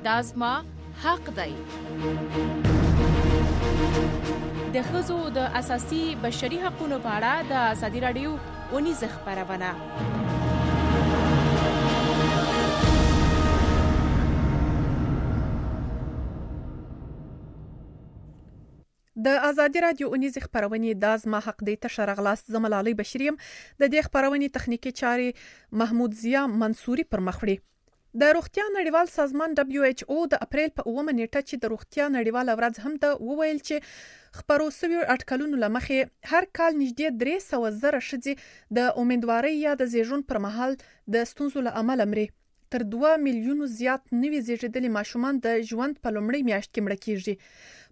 دا زما حق دی. د ښځو د اساسي بشري حقوقو په اړه د ازادي راډیو ونیزه خپرونه. د ازادي راډیو ونیزه خپرونې د زما حق دی ته شرغلاست زملالي بشریم. د دې خپرونې تخنیکی چارې محمود ضیا منصوري پر مخ وړي. د روغتیا نړیوال سازمان WHO د اپریل په 9 نیټه چې د روغتیا نړیوال ورځ هم د وویل چې خبرو سوي اټکلونو لمخې هر کال نږدې 300,000 ښځې د امیندوارۍ یا د زیږون پر مهال د ستونزو له امله مري. تر 2 میلیونو زیات نوي زیږیدلي ماشومان د ژوند په لومړۍ میاشت کې مړه کیږي.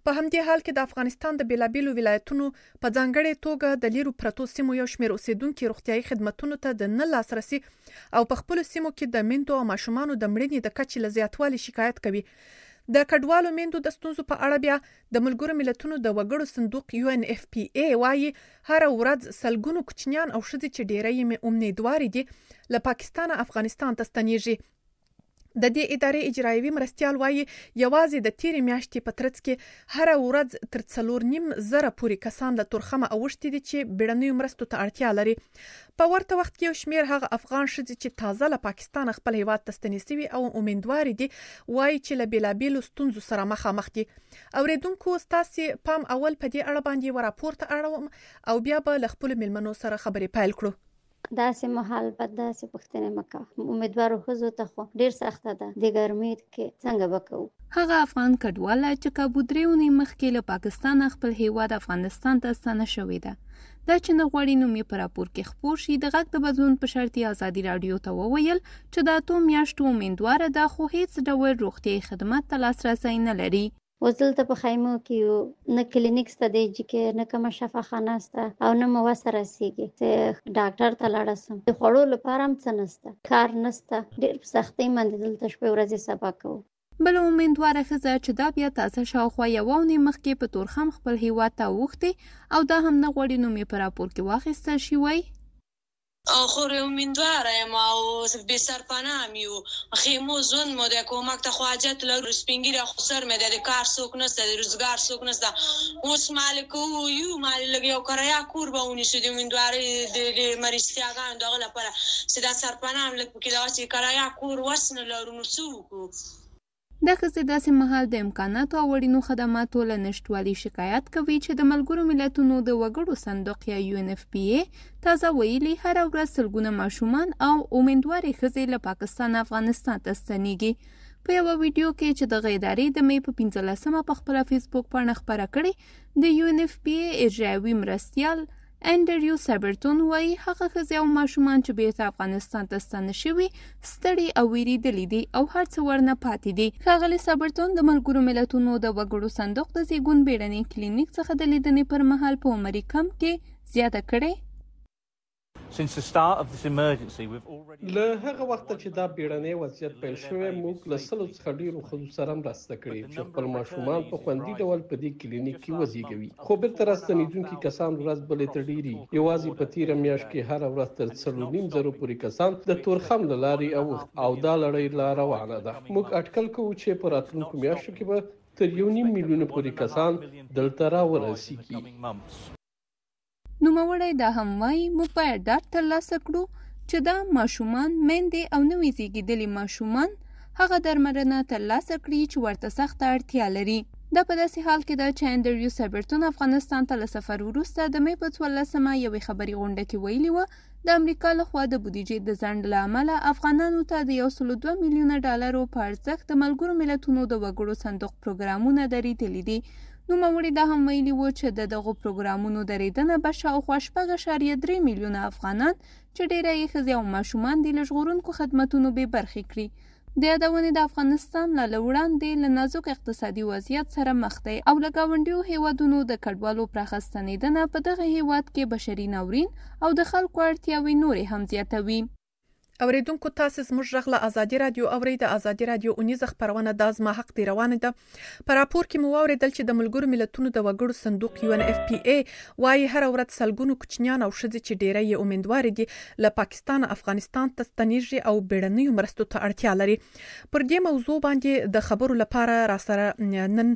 په همدې حال کې د افغانستان د بیلابیلو ولایتونو په ځانګړې توګه د لیرو پرتو سیمو یو شمېر اوسیدونکو روغتیايي خدماتو ته د نه لاسرسي او په خپل سیمو کې د میندو او ماشومانو د مړینې د کچې له زیاتوالي شکایت کوي. د کډوالو میندو د ستونزو په اړه بیا د ملګرو ملتونو د وګړو صندوق UNFPA وايي هر ورځ سلګونو کوچنیان او ښځې چې ډېری یې امیدوار دي له پاکستان افغانستان ته ستنیږي. د دې ادارې اجرایوي مرستیال وايي یوازې د تیرې میاشتې په ترڅ کې هر ورځ تر 4,500 پورې کسان له تورخمه اوښتي دي چې بیړنیو مرستو ته اړتیا لري. په ورته وخت کې یو شمېر هغه افغان ښځې چې تازه له پاکستان خپل هیواد ته ستنې شوي او امیدوار دي وايي چې له بیلابیلو ستونزو سره مخامخ دي. اوریدونکو ستاسو پام اول په دې اړه باندې وراپورته اړوم او بیا به له خپل ملمنو سره خبرې پیل کړو. داسې مهال به داسې پوښتنې مکه امیدوارو ښځو ته خو ډیر سخته ده د ګرمۍ کې څنګه وکړو. هغه افغان کډواله چې کابو 3 اونۍ مخکې له پاکستان خپل هیواد افغانستان ته ستنه شوې ده. دا چې نه غواړي نوم یې په راپور کې خپور شي د غږ د بدلون په شرط ازادي راډیو ته وویل چې د 2 میاشتو امیدواره ده خو هیڅ ډول روغتیايي خدمات ته لاسرسی نه لري. وزلته په خیمو کې نه کلینیک سته دی چې نه کومه شفاخانه سته او نه مو وسه رسیږي چې ډاکټر ته لاړ شم. د خوړو لپاره هم څه نسته، کار نسته، ډېر په سختۍ باندې دلته شپې ورځې سبا کوو. بل امیدواره ښځه چې دا بیا تازه شاوخوا یوه اونۍ مخکې په تورخم خپل هیواد ته اوښتې او دا هم نه غواړي نوم یې په راپور کې واخیستل شي وایي خو امیدواره یم او بې سرپناه یو خیمو ژوند مو د کمک ته خو حاجت لرو. سپین ږیري خو سر مې د کار څوک نشته، د روزګار څوک نشته. اوس مالک یو مال لږ یو کرایه کور به ونیسو د امیدوارۍ د مرستیاګانو دغه لپاره چې دا سرپناه هم لږ پکې داسې کرایه کور وس نه لرو نو څه وکړو. دا ښځې داسې مهال د امکاناتو او وړینو خدماتو له نشتوالي شکایت کوي چې د ملګرو ملتونو د وګړو صندوق یا UNFPA تازه ویلي هره ورځ سلګونه ماشومان او امیدوارې ښځې له پاکستان افغانستان ته ستنیږي. په یوه ویډیو کې چې د ادارې د مې په 15مه په خپله فیسبوک پاڼه خپره کړې د UNFPA اجرایوي مرستیال انډریو سابرتون وایي هغه ښځې او ماشومان چې بیرته افغانستان ته ستانه شوي ستړي او ویریدلي دي او هر څه ورنه پاتې دي. ښاغلي سابرتون د ملګرو ملتونو د وګړو صندوق د زیږون بیړني کلینیک څخه د لیدنې پر مهال په عمري کم کې زیاته کړې. له هغه وخت چې دا بیړنی وضعیت پیل شوی موږ له 100 څخه ډیرو ښځو سره مرسته کړې چې خپل ماشومان په خوندي ډول په دې کلینیک کې وزیږوي. خو بیرته راستنیدونکي کسان ورځ بلې ته ډیري یوازې په تیره میاشت کې هر ورځ تر 4,500 پورې کسان د تورخم له لارې او دا لړۍ لا روانه ده. موږ اټکل کوو چې په راتلونکو میاشتو کې به تر 1.5 میلیون پورې کسان دلته راورسیږي. نوموړی دا هم وایي موږ باید ډاډ ترلاسه کړو چې دا ماشومان میندې او نوي زیږیدلي ماشومان هغه درملنه ترلاسه کړي چې ورته سخته اړتیا لري. دا په داسې حال کې ده چې انډریو سابرتون افغانستان ته له سفر وروسته د مې په 14مه یوې خبري غونډه کې ویلي وه د امریکا لخوا د بودیجې د ځنډ له امله افغانانو ته د 1.2 میلیونه ډالرو په ارزښت د ملګرو ملتونو د وګړو صندوق پروګرامونه درېدلي دي. نوموړي دا هم ویلي و چې د دغو پروګرامونو درېدنه به شاوخوا 4.3 میلیونه افغانان چې ډېری یې ښځې او ماشومان دي له ژغورونکو خدمتونو بې برخې کړي. د یادونې د افغانستان له وړاندې له نازک اقتصادي وضعیت سره مخ دی او له ګاونډیو هیوادونو د کډوالو پراخه ستنېدنه په دغه هیواد کې بشري ناورین او د خلکو اړتیاوې نورې هم زیاتوي. اوریدونکو تاسو زموږ غږ له ازادي رادیو اوري د ازادي رادیو اونیزه خبرونه د ازما حق دی روانه ده. په راپور کې مو اوریدل چې د ملګرو ملتونو د وګړو صندوق UNFPA وايي هر ورځ سلګونو کوچنیان او ښځې چې ډیری یې امیدوار دي له پاکستان افغانستان ته ستنیږي او بیړنیو مرستو ته اړتیا لري. پر دې موضوع باندې د خبرو لپاره را سره نن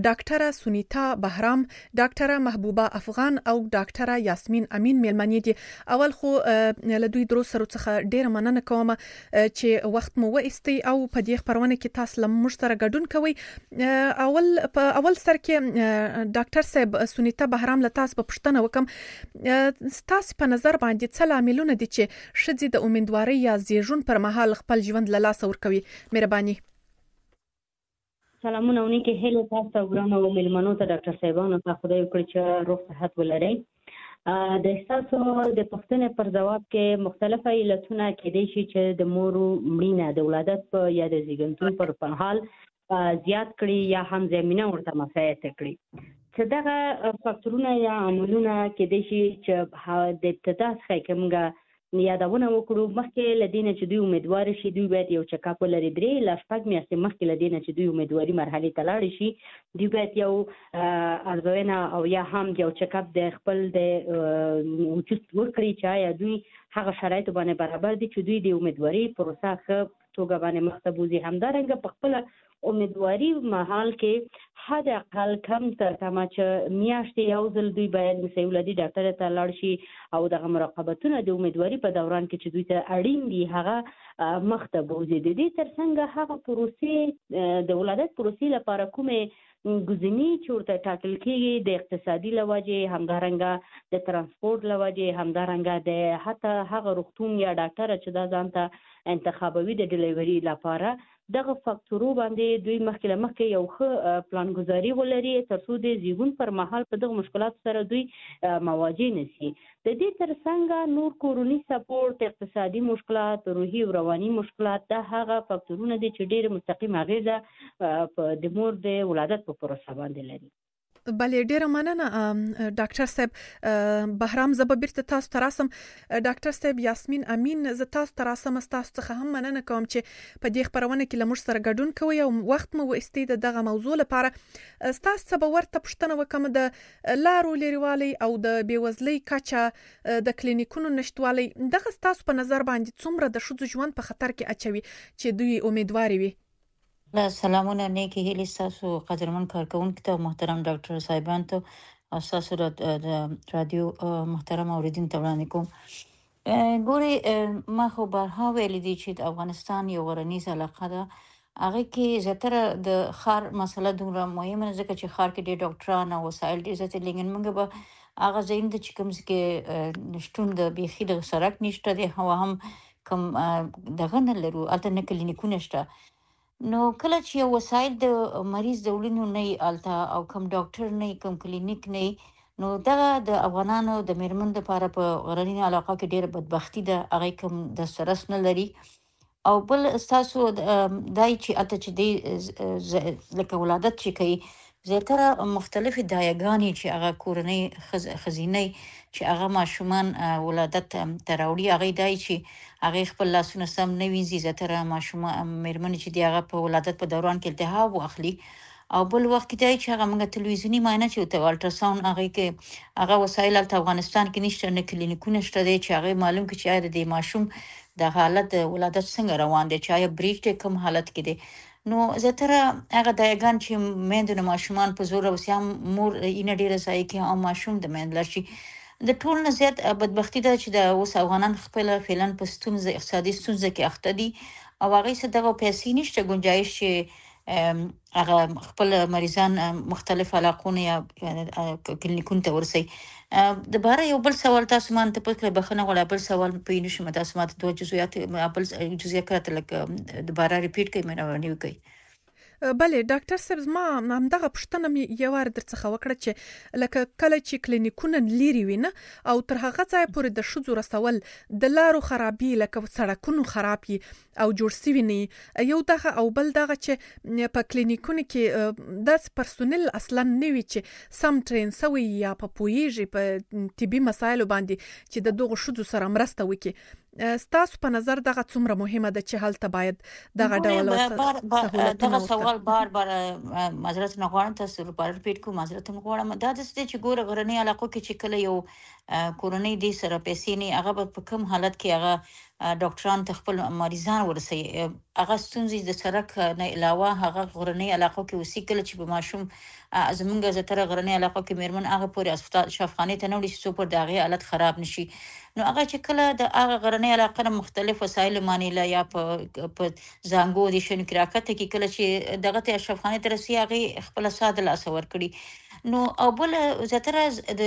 ډاکټره سونیتا بهرام، ډاکټره محبوبه افغان او ډاکټره یاسمین امین میلمنې دي. اول خو له دوی درو سره څخه ډیر مننه کوم چې وخت مو وایستی او په دې خبرونه کې تاسو له موږ سره ګډون کوئ. اول سر کې ډاکټر صاحب سونیتا بهرام له تاسو په پوښتنه وکم، تاسو په نظر باندې څه لاملونه دي چې ښځې د امیدوارۍ یا زیږون پر مهال خپل ژوند له لاسه ورکوي؟ مهرباني. سلامونه ونکي هله تاسو ګرانو مېلمنو ته ډاکټر صاحبانو ته خدای وکړي چې روغ صحت ولرئ. د احساسو د پښتنې پر جواب کې مختلفه علتونه کېدای شي چې د مور مړینه د ولادت په یا د زیږون پر مهال زیات کړي یا هم زمينه ورته مساعده کړي. چې دغه فاکتورونه یا عاملونه کېدای شي چې د ابتدا څخه کومه یادونه وکړو مخکې لدینه چې دوی امیدوار شي دوی باید یو چک اپ ولري 3 ل 6 میاشتې مخکې لدینه چې دوی امیدواري مرحله ته لاړ شي دوی باید یو ارزونه او یا هم یو چک اپ د خپل د وجود ورکړي چې یا دوی هغه شرایط باندې برابر دي چې دوی د امیدواري پروسه ښه توګه باندې مخته بوزي. همدارنګه په خپل امیدواري محل کې حد اقل کم تر کمه چې میاشتې یو ځل دوی باید مسؤلادي ډاکټر ته لاړ شي او دغه مراقبتونه د امیدواري په دوران کې چې دوی ته اړین دي هغه مخته بوزي. د دې ترڅنګ هغه پروسې د ولادت پروسې لپاره کومه ګزینی چې ورته ټاکل کېږي د اقتصادي لوجې همدارنګه د ترانسپورت لوجې همدارنګه د حتی هغه روغتون یا ډاکټر چې دا ځانته انتخابوي د ډیلیوري لپاره دغه فاکتورو باندې دوی مخکې یو ښه پلانګذاري ولري ترڅو د زیږون پر مهال په دغه مشکلات سره دوی مواجه نشي. د دې ترڅنګ نور کورونی سپورټ، اقتصادي مشکلات، روحي او رواني مشکلات دا هغه فاکتورونه دي چې ډېر مستقیم اغیزه په د مور د ولادت په پروسه باندې لري. بلې ډیره مننه ډاکټر صاحب بهرام. زه به بیرته تاسو ته راسم. ډاکټر صاحب یاسمین امین، زه تاسو ته راسم. تاسو څخه هم مننه کوم چې په دې خبرونه کې له موږ سره ګډون کوئ او وخت مو وایستی دغه موضوع لپاره. تاسو څه به ورته پوښتنه وکم د لارو لريوالي او د بیوزلۍ کچه د کلینیکونو نشټوالي دغه تاسو په نظر باندې څومره د ښځو ژوند په خطر کې اچوي چې دوی امیدواري وي؟ سلامونه نیکی هیلی تاسو قدرمن کارکونکو ته محترم ډاکټر صاحبان ته او تاسو د رادیو محترم اوریدونکو ته وړاندې کوم. ګوري ما خو بارها ویل دي چې د افغانستان یو غرنیز علاقه ده، هغه کې زیاتره د خار مسله دومره مهمه نه ځکه چې خار کې ډېر ډاکټران او وسایل ډېر زیات لیکن موږ به هغه ځین د چې کوم کې نشټون د بیخي د سرک نشته دی هوا هم کوم دغه نه لرو الته نه کلینیکونه شته. نو کله چې یو وسایل د مریض د وړینو نه الته او کوم ډاکټر نه کوم کلینیک نه نو دغه د افغانانو د میرمن لپاره په غرنیو علاقو کې ډېر بدبختی ده. هغه کوم د سرس نه لري او بل تاسو دای چې اته چې دی لکه ولادت چې کوي زیاتره مختلف دایګانی چې هغه کورنۍ خزینه چې هغه ماشومان ولادت تراوړي هغه دای چې هغه خپل لاسونه سم نه وینځي زیاتره ماشومان میرمن چې دی هغه په ولادت په دوران کې التهاب واخلي او بل وخت کې دی چې هغه موږ تلویزیونی معاینه چې ته الټراساوند هغه کې هغه وسایل په افغانستان کې نشته نه کلینیکونه شته دی چې هغه معلوم کې چې د ماشوم د حالت ولادت څنګه روان دي چې آیا بریک کوم حالت کې دی. نو زیاتره هغه دایګان چې میندونه ماشومان په زور او سیام مور یې ډیره ځای کې او ماشوم د میندل شي د ټول نه زیات بدبختی ده چې د اوس افغانان خپل فعلا په ستونزه اقتصادي ستونزه کې اخته دي او هغه څه دغه پیسې نشته گنجائش چې هغه خپل مریضان مختلف علاقونه یا کلینیکونو ته ورسي. د باره یو بل سوال تاسو مان ته پکې بخنه ولا بل سوال په نشم تاسو ماته دوه جزئیات بل جزئیات لکه د باره ریپیټ کوي مې نه کوي. بله ډاکټر صاحب ما همدغه پوښتنه مې یو وار درڅخه وکړه چې لکه کله چې کلینیکونه لري وینه او تر هغه ځای پورې د ښځو رسول د لارو خرابي لکه سړکونو خرابي او جوړ سوي نه یو دغه او بل دغه چې په کلینیکونو کې د پرسونل اصلا نه وي چې سم ټرین سوي یا په پویږي په طبي مسایلو باندې چې د دغه ښځو سره مرسته وکړي. ستاسو په نظر دغه څومره مهمه ده چې هلته باید دغه ډول سہولتونه دغه سوال بار معذرت نه غواړم، تاسو په ریپیټ کوم، معذرت نه غواړم. دا د څه چې ګوره غرنی علاقو کې چې کله یو کورنۍ دې سره پیسې نه هغه په کوم حالت کې هغه ډاکټران ته خپل مریضان ورسي، هغه ستونزې د سرک نه علاوه هغه غرنی علاقو کې اوسې کله چې په ماشوم زمونږ زتره غرنی علاقو کې میرمن هغه پورې هسپتال شفاخانه ته نه وړي چې پر دغه حالت خراب نشي. نو هغه چې کله د هغه غرنی علاقه مختلف وسایل مانیله یا په زنګو دي شنو کې راکته کې کله چې دغه ته شفاخانه ته رسي هغه خپل ساده لاس ور کړی. نو او بل زتره د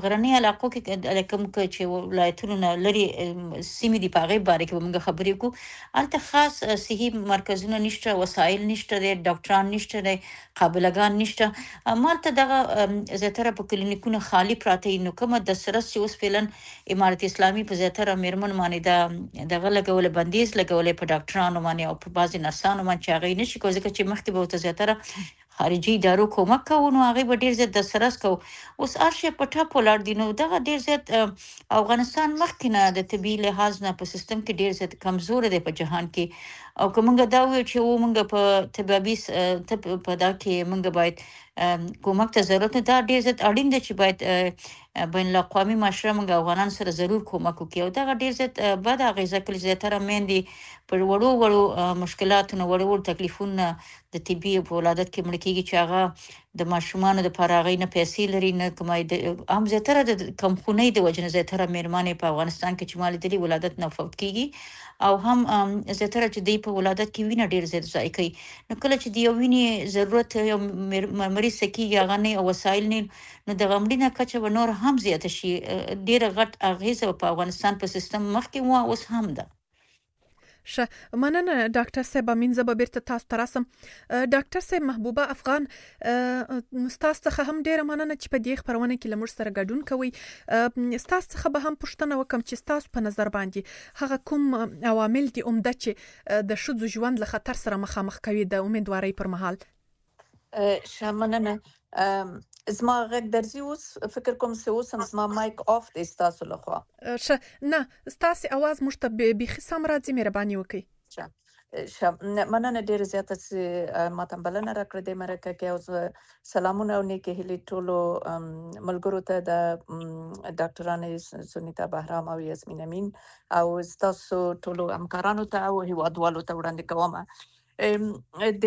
غرنی علاقو کې کوم چې ولایتونو لري سیمې دی پاغه باره کې موږ خبرې کو، البته خاص صحي مرکزونه نشته، وسایل نشته، د ډاکټران نشته، د قابلګان نشته، مالته دغه زتره په کلینیکونو خالی پراته. نو کومه د سره چې اوس فعلا امارت اسلامي په زیاتره میرمن باندې دغه لګول بندیز لګولې په ډاکټرانو باندې او په بعضي نرسانو باندې چې هغه نشي کوي ځکه چې مخکې به ته زیاتره خارجي ادارو کومک کوي، نو هغه به ډیر زیات د سرس کو. اوس ارشه پټه پولار دي، نو دغه ډیر زیات افغانستان مخکې نه د طبي لحاظ نه په سیستم کې ډیر زیات کمزور دی په جهان کې. او کومه دا وی چې موږ په طبي په دا کې موږ باید کومک ته ضرورت نه، دا ډیر زیات اړین دی چې باید بین الاقوامي معاشره موږ افغانان سره ضرور کومک وکړي. او دا ډیر زیات بد اغیزه کوي زیاتره مېندې پر وړو مشکلاتونو وړو تکلیفونو د طبي په ولادت کې مړ کیږي چې هغه د ماشومان د فراغي نه پیسې لري نه کمای. د عام زیاتره د کمخونی د وجنه زیاتره میرمنې په افغانستان کې چې مال دلی ولادت نه فوت کیږي، او هم زیاتره چې دی په ولادت کې وینه ډیر زیات ضایع کوي. نو کله چې دی ویني ضرورت یو مریض سکیږي هغه نه وسایل نه، نو د غمډینه کچه و نور هم زیات شي. ډیر غټ اغیزه په افغانستان په سیستم مخکې و اوس هم ده. ښه مننه ډاکټر صاحب. امینزه به بیرته تاسو ته راسم. ډاکټر صاحب محبوبه افغان، تاسو څخه هم ډیره مننه چې په دې خبرونه کې لمر سره ګډون کوي. تاسو څخه به هم پوښتنه وکم چې تاسو په نظر باندې هغه کوم عوامل دي عمده چې د شذو ژوند له خطر سره مخامخ کوي د امیدوارۍ پر مهال؟ شامننه زما غږ درځي اوس؟ فکر کوم چې اوس هم زما مایک آف دی ستاسو لخوا. نه ستاسو आवाज موږ ته بيخي سم راځي، مهرباني وکړئ. مننه ډیره زیاته چې ماته بلنه راکړه د مرکه کې. او سلامونه او نیکه هیلې ټولو ملګرو ته، د ډاکټرانو سنیتا بهرام او یاسمین امین او تاسو ټولو همکارانو ته او هیوادوالو ته وړاندې کوم. د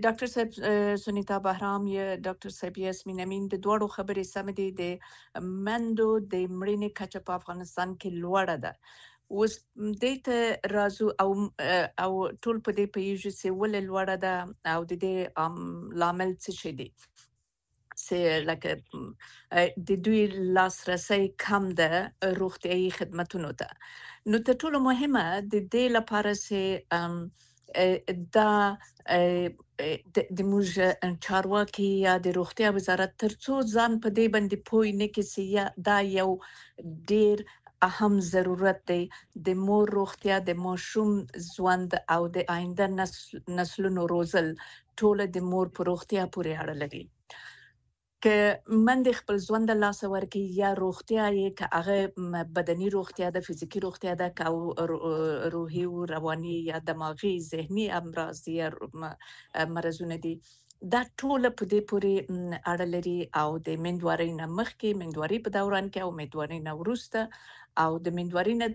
ډاکټر صاحب سنیتا بهرام یا ډاکټر صاحب یاسمین امین د دوړو خبرې سم دي. د مندو د مړینې کچه په افغانستان کې لوړه ده. اوس دې ته راځو او ټول په دې پیږي چې ولې لوړه ده او د دې لامل څه شي دي. چې لکه د دوی لاسرسي کم ده روغتيایي خدماتونو ته. نو تر ټولو مهمه د دې لپاره چې دا د موږ چارواکي یا د روغتیا وزارت ترڅو ځان په دې باندې پوي نه کیږي دا یو ډیر اهم ضرورت دی. د مور روغتیا، د ماشوم ژوند او د آینده نسلونو روزل ټول د مور په روغتیا پورې اړه لري. که من د خپل ژوند لاس ورکي یا روغتیا یې که هغه بدني روغتیا ده، فزیکی روغتیا ده، که روحي او رواني یا دماغي ذهني امراض یا مرزونه دي، دا ټول په دې پورې اړه لري. او د مندوارۍ نه مخکې، مندوارۍ په دوران کې او مندوارۍ نه وروسته او د مندوارۍ نه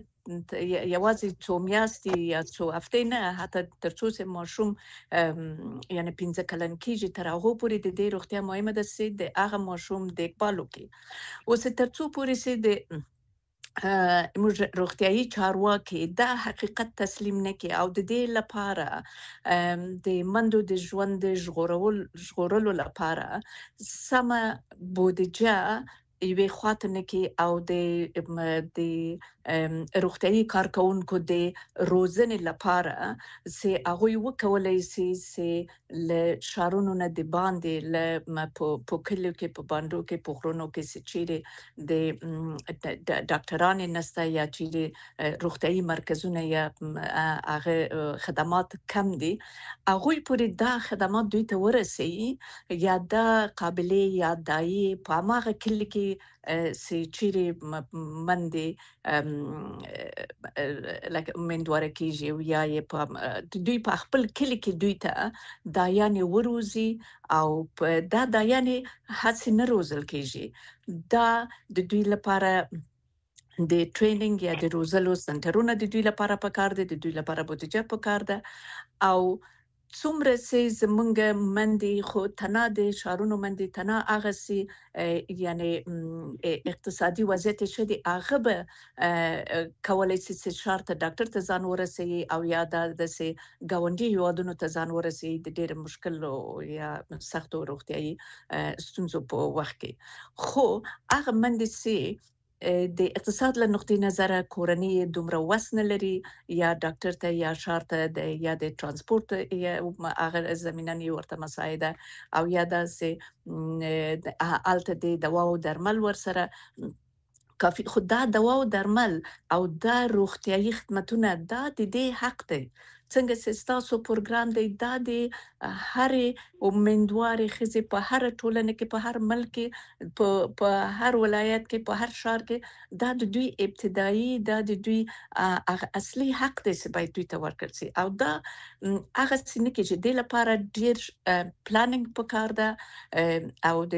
یوازې څو میاشتې یا څو هفتې نه، حتی ترڅو چې ماشوم یعنی 15 کلن کېږي تر هغه پورې د دې روغتیا مهمه ده چې د هغه ماشوم دیکبال وکړي. اوس ترڅو پورې چې د موږ روغتیایي چارواکي دا حقیقت تسلیم نه کړي او د دې لپاره د مندو د ژوند ژغورلو لپاره سمه بودجه یوې خواته نه کې او د روغتیایي کارکونکو د روزنې لپاره چې هغه وکولای شي چې له شارونو نه د باندې له په کلیو کې، په باندو کې، په غرونو کې چې چیرې د ډاکټرانو نسته یا چیرې روغتیایي مرکزونه یا هغه خدمات کم دي، هغه پورې دا خدمات دوی ته ورسي یا دا قابلیت یا دای په هغه کلی کې سي چیرې مندې لکه مندواره کیږي یا په دوی په خپل کلی کې دوی ته دایانې وروزي او دا دایانې هڅه نه روزل کیږي. دا د دوی لپاره د ټریننګ یا د روزلو سنټرونه د دوی لپاره پکار دي، د دوی لپاره بودیجه پکار ده. او څومره سي زمونږ مندي خو تنا د شارونو مندي تنا هغه سي یعنی اقتصادي وضعیت شدي هغه به کولای سي چې شارته ډاکټر ته ځان ورسي او یا د سي گاونډي یوادونو ته ځان ورسي د ډېر مشکل یا سختو روغتيایي ستونزو په وخت کې. خو هغه مندي سي د اقتصاد له نقطې نظر کورنۍ دومره وسنه لري یا ډاکټر ته یا شارته یا د ترانسپورت یا هغه زمينه ورته مساعده او یا د الته د دوا او درمل ورسره کافي. خو دا دوا او درمل او دا روغتيایي خدماتونه دا د دې حق دی. څنګه چې تاسو پروګرام دی دا د هر امندواري خزي په هر ټولنه کې په هر ملک کې په هر ولایت کې په هر شهر کې دا د دوی ابتدایي دا د دوی اصلي حق دی چې باید دوی ته ورکړل شي. او دا هغه څنګه کې چې د لپاره ډیر پلانینګ پکار ده او د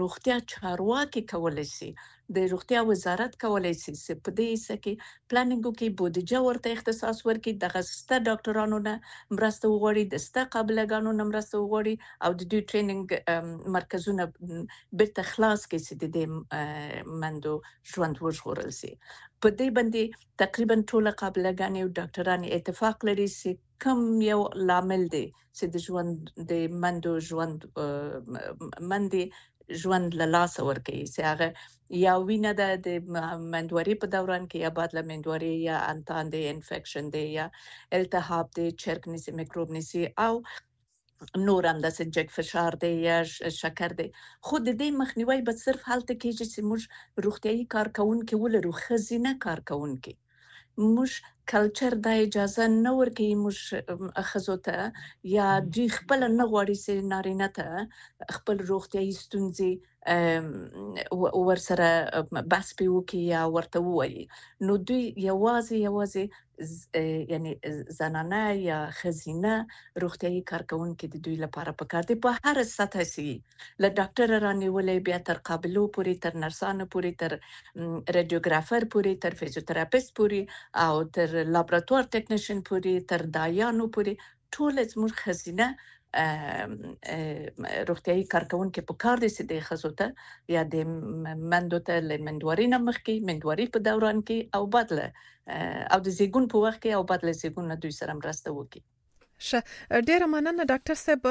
روغتیا چارواکي کولای شي د روغتیا وزارت کولای شي چې په دې سکه پلانینګ کې بودیجه ورته اختصاص ورکړي، د غسته ډاکټرانو نه مرسته وغوړي، د سته قابلګانو نه مرسته وغوړي او د دوی ټریننګ مرکزونه بیرته خلاص کړي چې د دې مندو ژوند وژغورل شي. په دې باندې تقریبا ټول قابلګانې او ډاکټران اتفاق لري چې کم یو لامل دی چې د ژوند د مندو ژوند مندي ژوند له لاس ورکړي چې هغه یا وینه د مندواري په دوران کې یا بعد له مندواري یا انتان دی انفیکشن دی یا التهاب دی چرک نسی میکروب نسی او نور هم د جګ فشار دی یا شکر دی. خو د دې مخنیوي به صرف حالت کېږي چې موږ روغتيایي کارکونکو ولرو، خزینه کارکونکو موږ کلچر د اجازه نه ورکوي موږ خزو ته یا دوی خپل نه غواړي چې نارینه ته خپل روغتيایي ستونزې ورسره بحث پیوکي یا ورته وایي. نو دوی یوازې یعنی زنانه یا خزینه روغتيایي کارکونکو د دوی لپاره پکار دي په هر سطح سي له ډاکټر رانیولې بیا تر قابلو پورې تر نرسانو پورې تر رادیوګرافر پورې تر فزیوتراپیست پورې او تر لابراتوار ټیکنیشن پورې تر دایانو پورې ټول زموږ خزینه روغتيایي کارکونکو په کار دي چې د خزو ته یا د مندو ته لمندوري نه مخکي مندوري په دوران کې او بدله او د زیګون په وخت کې او بدله زیګون نه دوی سره مرسته وکړي. ډیره مننه ډاکټر صاحب.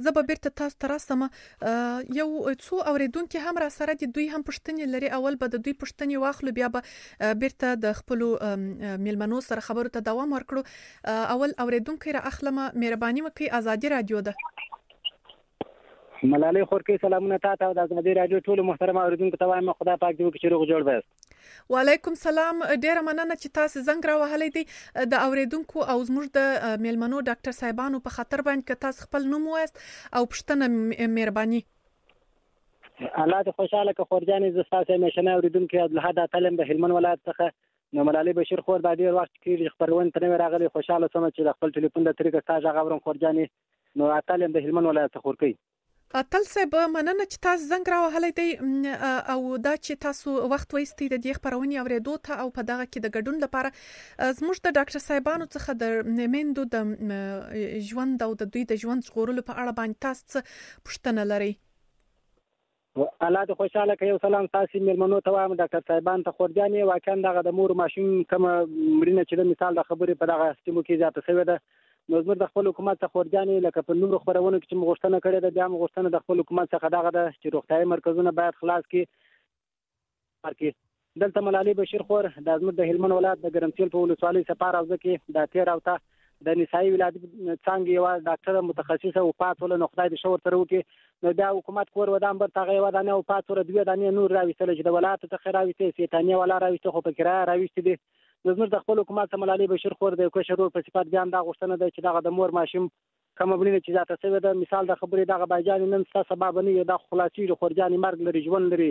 زه به بیرته تاسو ته راسم. یو څو اوریدونکو هم را سره دي، دوی هم پښتني لري. اول به د دوی پښتني واخلو بیا به بیرته د خپل میلمنو سره خبرو ته دوام ورکړو. اول اوریدونکو را اخلم، مهرباني وکړئ. آزادي رادیو ده. ملالۍ خورکې سلامونه تاسو او د آزادي رادیو ټول محترم اوریدونکو ته وایم خدا پاک دې وکړي چې روغ جوړ وایست. وعلیکم سلام. ډیره مننه چې تاسو زنګ راوهلې دي. د اوریدونکو او زموږ د میلمنو ډاکټر صاحبانو په خاطر باندې که تاسو خپل نوم وایست او پښتنه مهرباني. الله دې خوشاله که خورجانې ز تاسو مشنه اوریدونکو عبدالحد تعلم د هلمند ولایت څخه نو ملالۍ بشیر خور د ډیر وخت کې خبرونه تنه راغلي. خوشاله سم چې د خپل ټلیفون د طریقې تاسو غوړم خورجانې نو تعلم د هلمند ولایت څخه ورکي. اتل صاحب مننه چې تاسو زنګ راوهلې دی او دا چې تاسو وخت وایستئ د دې خبرونې اوریدو ته او په دغه کې د ګډون لپاره. زموږ د ډاکټر صاحبانو څخه د میندو د ژوند او د دوی د ژوند ژغورلو په اړه باندې تاسو پوښتنه لرئ. الله دې خوشاله که. یو سلام تاسو میلمنو ته وایم ډاکټر صاحبان ته خورجانې واقعا دغه د مور ماشوم کوم مړینه چې د مثال د خبرې په دغه سیمو کې زیاته شوې ده. نو زموږ د خپل حکومت څخه خورجانې لکه په نورو خبرونو کې چې مغوښتنه کړې ده بیا مغوښتنه د خپل حکومت څخه دغه ده چې روغتیایي مرکزونه باید خلاص کړي. دلته ملالۍ بشیر خور د زموږ د هلمند ولایت د ګرمسیل په ولسوالۍ سپار حوزه کې د تیر اوته د نسایي ولادت څنګه یو ډاکټر متخصصه وفات ول نو خدای دې شور تر وکي. نو دا حکومت کور ودان بر تاغه ودانه وفات ور دوی دانه نور راويستل چې د ولایت څخه راويستي سیتانیه ولا راويستي خو په کرا راويستي دي. زموږ د خپل حکومت ملالۍ بشیر خور د کوشرور په صفات بیان دا غوښتنه ده چې دغه د مور ماشوم کوم بلنه چې ذاته سوي ده مثال د خبرې دغه بایجان نن څه سبب نه یو د خلاصي خورجاني مرګ لري ژوند لري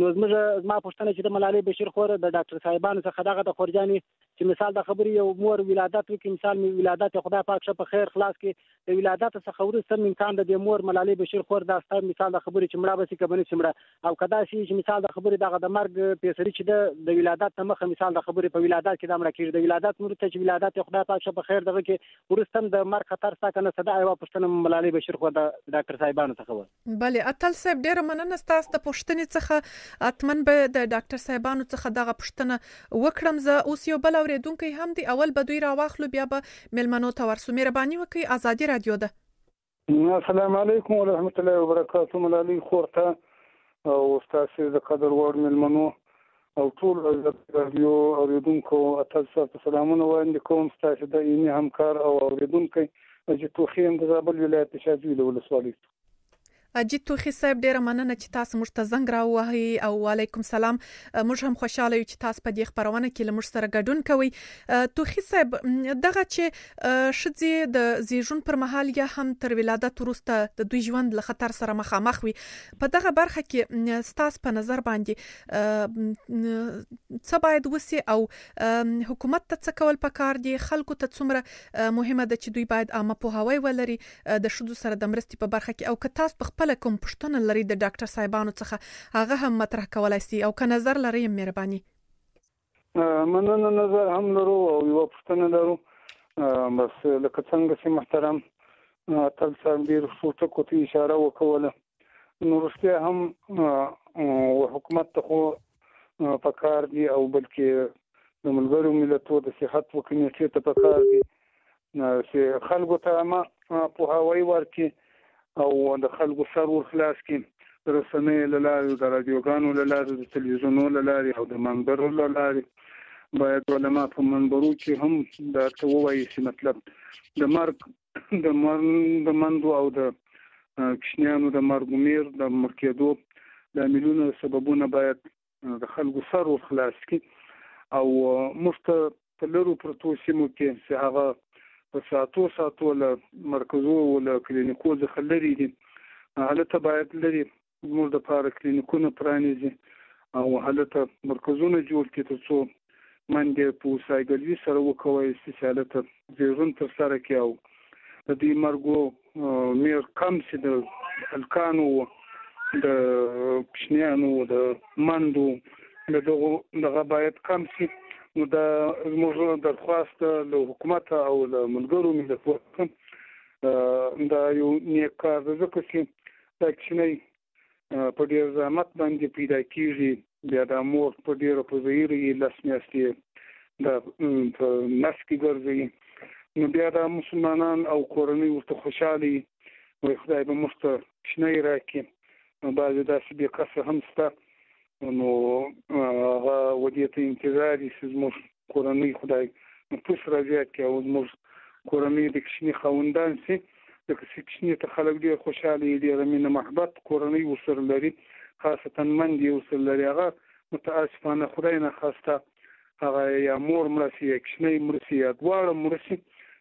نو زما پوښتنه چې د ملالۍ بشیر خور د ډاکټر صاحبانو څخه دغه د خورجانې چې مثال د خبرې یو مور ولادت وکړي، مثال می ولادت خدای پاک شه په خیر خلاص کې د ولادت څخه وروسته امکان د مور ملالۍ بشیر خور د استاد مثال د خبرې چې مړه به سي کبنې سمړه او کدا شي چې مثال د خبرې دغه د مرګ پیسري چې د ولادت مخه مثال د خبرې په ولادت کې د مړه کېږي د ولادت مرته چې ولادت خدای پاک شه په خیر دغه کې ورستم د مرګ خطر ستا کنه صدا ایوا پښتنه ملالۍ بشیر خور د ډاکټر صاحبانو څخه و. بله اتل صاحب ډیره مننه ستاسو د پوښتنې څخه اتمن به د ډاکټر صاحبانو څخه دغه پوښتنه وکړم. زه اوس یو بل اوریدونکو هم دی اول به دوی راواخلو بیا به ملمنو ته ورسو. مهرباني وکړئ ازادي رادیو ده. السلام علیکم ورحمت الله وبرکاته. ملالۍ خور ته او تاسو د قدر وړ ملمنو او ټول رادیو اوریدونکو تاسو سلامونه وړاندې کوم. تاسو د اینې همکار او اوریدونکو چې توخي هم د زابل ولایت شاذوی ولسوالۍ اجیت توخي صاحب ډیره مننه چې تاسو موږ ته زنګ راوهی او وعلیکم سلام. موږ هم خوشاله یو چې تاسو په دې خبرونه کې له موږ سره ګډون کوئ. توخي صاحب دغه چې شذې د زیږون پر مهال یا هم تر ولادت وروسته د دوی ژوند له خطر سره مخامخ وي، په دغه برخه کې ستاسو په نظر باندې څه باید وسی او حکومت ته څه کول پکار دي؟ خلکو ته څومره مهمه ده چې دوی باید عامه پوهاوی ولري د شذو سره د مرستې په برخه کې، او که تاسو په خپل کوم پښتنه لري د ډاکټر صاحبانو څخه هغه هم مطرح کولای شي، او که نظر لري مهرباني. مننه، نظر هم لرو او یو پښتنه لرو. بس لکه څنګه چې محترم تل صاحب ډیر څه کوته اشاره وکوله، نو رښتیا هم حکومت ته خو پکار دی او بلکې د ملګرو ملتونو د صحت کمیټې ته پکار دی چې خلکو ته ما پوهاوی ورکړي او د خلکو سر ورخلاص کړي، د رسنیو له لارې، د رادیوګانو له لارې، د تلویزیونونو له لارې او د منبرو له لارې باید علما په منبرو کې هم دا ته ووایي چې مطلب د مرګ د مندو او د کشنیانو د مرګ میر د مړ کېدو د عاملونو سببونه باید د خلکو سر ورخلاص کړي او موږ ته په لرو پرتو سیمو کې چې هغه په ساتو له مرکزو او له کلینیکو څخه لري دي، هلته باید لري موږ د پاره کلینیکونه پرانیزي او هلته مرکزونه جوړ کړي ترڅو منډه په سایګلوي سره وکوي چې هلته زیږون تر سره کړي او د دې مرګو میر کم شي، د هلکانو د پښنیانو د مندو دغه باید کم شي. نو دا زموږ درخواست له حکومت او له ملګرو ملتونو دا یو نیک کار دی، ځکه چې دا کښنۍ په ډېر زحمت باندې پیدا کېږي، بیا د مور په ډېره په ظهیر یې لس میاشتې د په نس کې ګرځوي، نو بیا د مسلمانان او کورنۍ ورته خوشحاله وي، وایي خدای به موږ ته کښنۍ راکړي. نو بعضې داسې بې کسه هم شته، نو هغه ودې ته انتظار یې چې زموږ کورنۍ خدای نفوس رازیات کړي او زموږ کورنۍ د کښنې خاوندان شي، ځکه چې کښنې ته خلک ډېر خوشحاله وي، ډېره مینه محبت کورنۍ ورسره لري، خاصتا مندې ورسره لري. هغه متاسفانه خدای ناخواسته هغه یا مور مړه شي یا کښنۍ مړه شي یا دواړه مړه شي،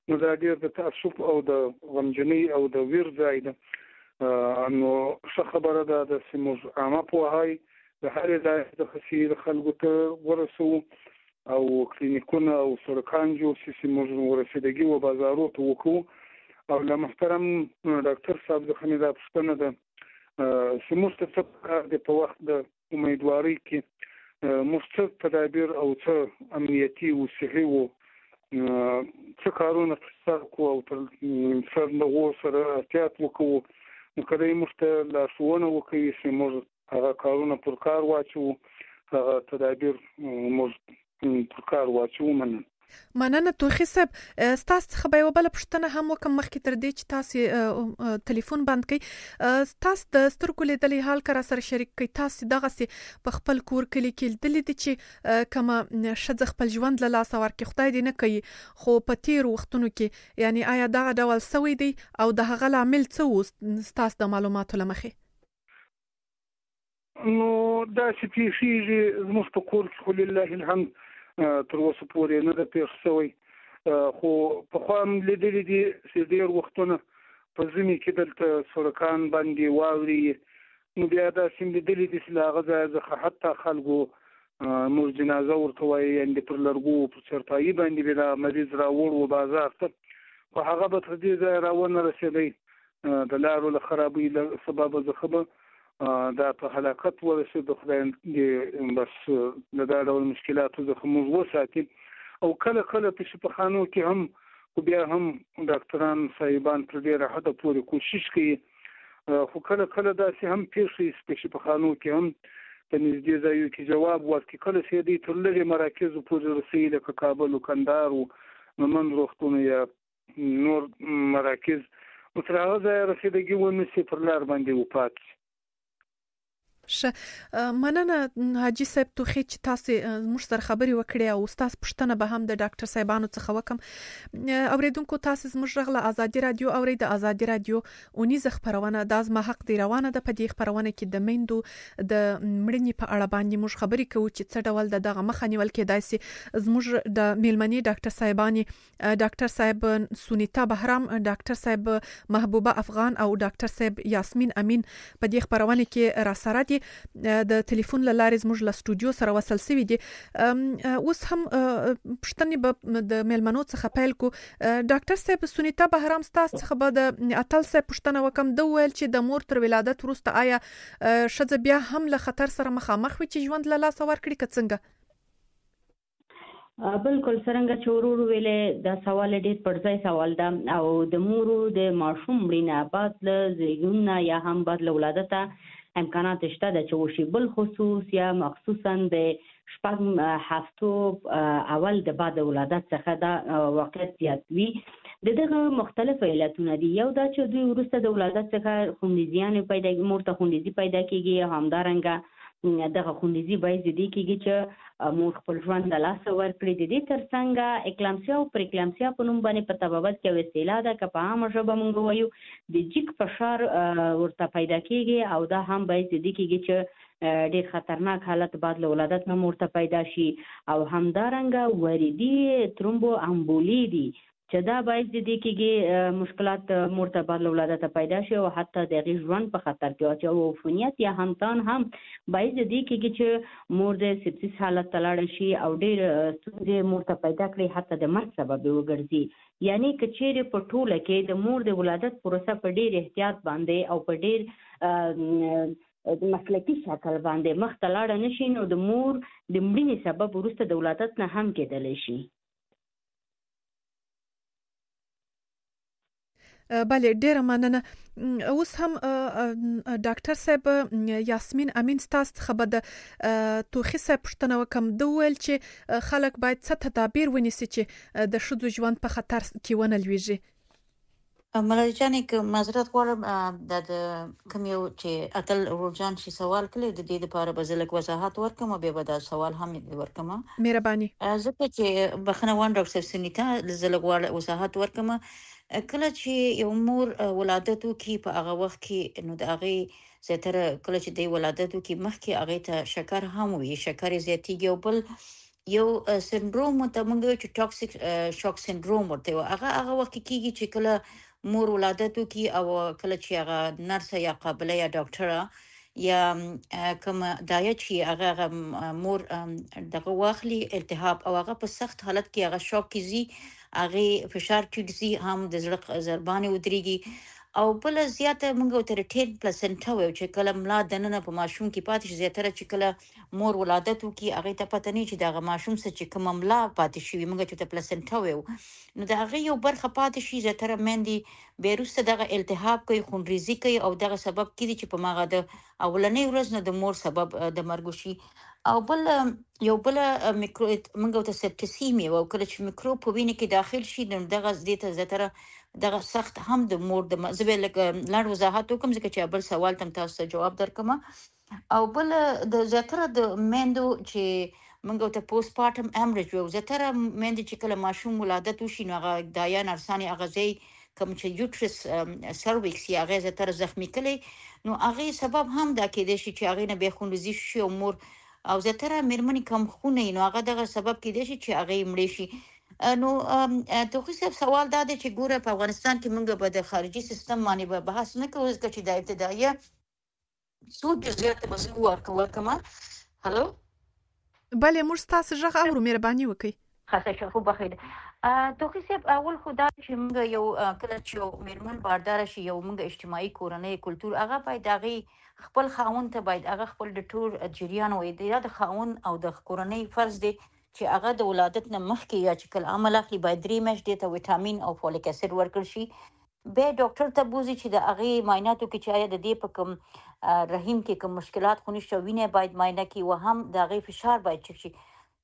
نو دا ډېر د تعصب او د غمجنۍ او د ویر ځای ده. نو ښه خبره ده چې موږ عامه پوهاوی د هرې ځای څخه چې د خلکو ته ورسوو او کلینیکونه او سړکان جوړ شي چې موږ ورسېدګي و بازارو ته وکړو. او له محترم ډاکټر صاحب څخه مې دا پوښتنه ده چې موږ ته څه پکار دی په وخت د امیدوارۍ کې موږ څه تدابیر او څه امنیتي او صحي و څه کارونه ترسره کړو او تر سرنغو سره احتیاط وکړو، نو که دی موږ ته لارښوونه وکوي چې موږ هغه کارونه پر کار واچو، هغه تدابیر موږ پر کار واچو. مننه توخي صاحب. ستاسو څخه به یو بل پوښتنه هم وکم مخکې تر دې چې تاسو ټلیفون بند کړئ. تاسو د سترګو لیدلې حال کرا سره شریک کړئ، تاسو دغه په خپل کور کلی کې لیدلې دي چې کومه ښځه خپل ژوند له لاسه ورکړي، خدای دې نه کوي، خو په تیر وختونو کې یعنی آیا دغه ډول سوی دی او د هغه لامل څه و ستاسو د معلوماتو له مخې؟ نو دا چې پیښیږي زموږ په کور کې خو لله الحمد تر اوسه پورې نه ده پېښ شوی، خو پخوا هم لیدلي دي چې ډېر وختونه په ژمي کې دلته سړکان باندې واورې نو بیا دا سیندلې د سلاغه ځکه حتی خلکو مور جنازه ورته وایي یعنې پر لرګو په چرپایي باندې به دا مریض راوړ و بازار ته خو هغه به تر دې ځایه راونه رسېدی د لارو له خرابۍ له سببه څخه به دا په هلاکت ورسېد خدای بس له دا ډول مشکلاتو څخه موږ وساتي او کله کله په شفاخانو کې هم خو بیا هم ډاکټران صاحبان تر ډېره حده پورې کوشش کوي خو کله کله داسې هم پیښ شي په شفاخانو کې هم په نږدې ځایو کې جواب ورکړي کله چې دوی تر لرې مراکزو پورې رسوي لکه کابل و کندهار و مومند روغتون یا نور مراکز او تر هغه ځایه رسېدګي ونه شي پر لار باندې وپاتې شي. مننه حاجی صاحب توخی چې تاسو موږ سره خبري وکړې او تاسو پښتنه به هم د ډاکټر صاحبانو څخه وکم اوریدونکو تاسو زموږ غږ له ازادي رادیو اوري د ازادي رادیو اونیز خبرونه د ازما حق دی روانه ده په دې خبرونه کې د میندو د مړنی په اړه باندې موږ خبري کوو چې څه ډول دغه مخه نیول کېدای شي زموږ د میلمنې ډاکټر صاحبانی ډاکټر صاحب سونیتا بهرام ډاکټر صاحب محبوبه افغان او ډاکټر صاحب یاسمین امین په دې خبرونه کې را سره دي د ټلیفون لارې زموږ له سټوډیو سره وصل سوي دي اوس هم پښتني د میلمنو څخه پیل کو ډاکټر صاحب سونیتا بهرام تاسو څخه به د اتل صاحب پښتنه وکم د ویل چې د مور تر ولادت وروسته آیا شذ بیا هم له خطر سره مخامخ وي چې ژوند له لاس ورکړي که څنګه؟ بالکل څنګه چې ورور ویلې دا سوال ډېر پرځای سوال ده او د مورو د ماشوم مړینه بعد له زیږون یا هم بعد له ولادته امکانات شته د چې وشي بل خصوص یا مخصوصا د شپږ هفتو اول د بعد ولادت څخه دا واقعیت زیات وي دغه مختلف علتونه دي یو دا چې دوی وروسته د ولادت څخه خوندیزیان پیدا مور ته خوندیزي پیدا کیږي همدارنګه دغه خوندیزي باید دې کېږي چې مور خپل ژوند د لاسه ورکړي د دې ترڅنګ اکلامسیا او پریکلامسیا په نوم باندې په طبابت کې وسیله ده که په عامه ژبه موږ وایو د جګ فشار ورته پیدا کېږي او دا هم باید دې کېږي چې ډېر خطرناک حالت بعد له ولادت نه مور ته پیدا شي او همدارنګه وریدي ترومبو امبولي دي چې دا باید د دې کېږي مشکلات مور ته بعد له ولادت پیدا شي او حتی د هغې ژوند په خطر کې واچوي او عفونیت یا همتان هم باید د دې کېږي چې مور د سپسیس حالت ته لاړه شي او ډېر ستونزې مور ته پیدا کړي حتی د مرګ سبب وګرځي یعنی که چیرې په ټوله کې د مور د ولادت پروسه په ډېر احتیاط باندې او په ډېر مسلکي شکل باندې مخ ته لاړه نشي نو د مور د مړینې سبب وروسته د ولادت نه هم کېدلی شي. بله ډیره مننه اوس هم ډاکټر صاحب یاسمین امین تاسو څخه به د توخی صاحب پوښتنه وکم د ویل چې خلک باید څه تدابیر ونیسي چې د ښځو ژوند په خطر کې ونه لویږي. ملالۍ جانې که معذرت غواړم د کوم یو چې اتل ورجان شي سوال کړی د دې لپاره به زه لږ وضاحت ورکړم او بیا به دا سوال هم ورکړم. مهرباني. ځکه چې بخښنه غواړم ډاکټر صاحب سنیتا زه لږ وضاحت ورکړم. کله چې یو مور ولادت وکړي په هغه وخت کې نو د هغې زیاتره کله چې دی ولادت وکړي مخکې هغې ته شکر هم وي شکر یې زیاتېږي او بل یو سنډروم ته موږ وایو چې ټاکسیک شاک سنډروم ورته وایو هغه وخت کې کېږي چې کله مور ولادت وکړي او کله چې هغه نرسه یا قابله یا ډاکټره یا کوم دایه چې هغه مور دغه واخلي التهاب او هغه په سخت حالت کې هغه شاک کې ځي هغه فشار ټیټ هم د زړه ضربانې ودرېږي او بل زیاته موږ تر 10% وایو چې کله ملا دننه په ماشوم کې پاتې شي زیاتره چې کله مور ولادت وکړي هغه ته پته نه چې دغه ماشوم څه چې کوم ملا پاتې شي موږ چې 10% وایو نو د هغه یو برخه پاتې شي زیاتره مندي بیروسته دغه التهاب کوي خونریزي کوي او دغه سبب کیږي چې په ماغه د اولنې ورځ نه د مور سبب د مرګ شي او بل یو بل میکرو موږ ته سپټسیمیا او کله چې میکروب په وینې کې داخل شي نو دغه زیاته زیاتره دغه سخت هم د مور د مزبل لړ وضاحت وکم ځکه چې بل سوال تم تاسو ته جواب درکم او بل د زیاتره د میندو چې موږ ته پوسټ پارټم امریج یو زیاتره میندې چې کله ماشوم ولادت وشي نو هغه دایا نرسانې اغازي کوم چې یوټرس سرویکس یا هغه زیاتره زخمی کړي نو هغه سبب هم دا کېدای شي چې هغه نه به خونریزي شي او مور او زیاتره مېرمنې کم خونه نو هغه دغه سبب کېدای شي چې هغه مړ شي نو توخی صاحب سوال دا دی چې ګوره په افغانستان کې موږ به د خارجي سیستم باندې به بحث نه کوو ځکه چې د ابتدایي څو جزئیات به زه ورکوم. هلو بله موږ تاسو ژغ اورو، مهرباني وکړئ. خاصه شخو بخیر. توخی صاحب اول خدا چې موږ یو کله چې میرمن باردار شي یو موږ اجتماعي کورنۍ کلچر هغه باید هغه خپل خاوند ته باید هغه خپل د ټول جریان وي د خاوند او د کورنۍ فرض دی چې هغه د ولادت نه مخکې یا چې کله عمل اخلي باید 3 میاشتې ته وټامین او فولیک اسید ورکړل شي. به ډاکټر ته بوزي چې د هغه معایناتو کې چې آیا د دې په کوم رحم کې کوم مشکلات خو نشته وینه باید معاینه کی او هم د هغه فشار باید چک شي.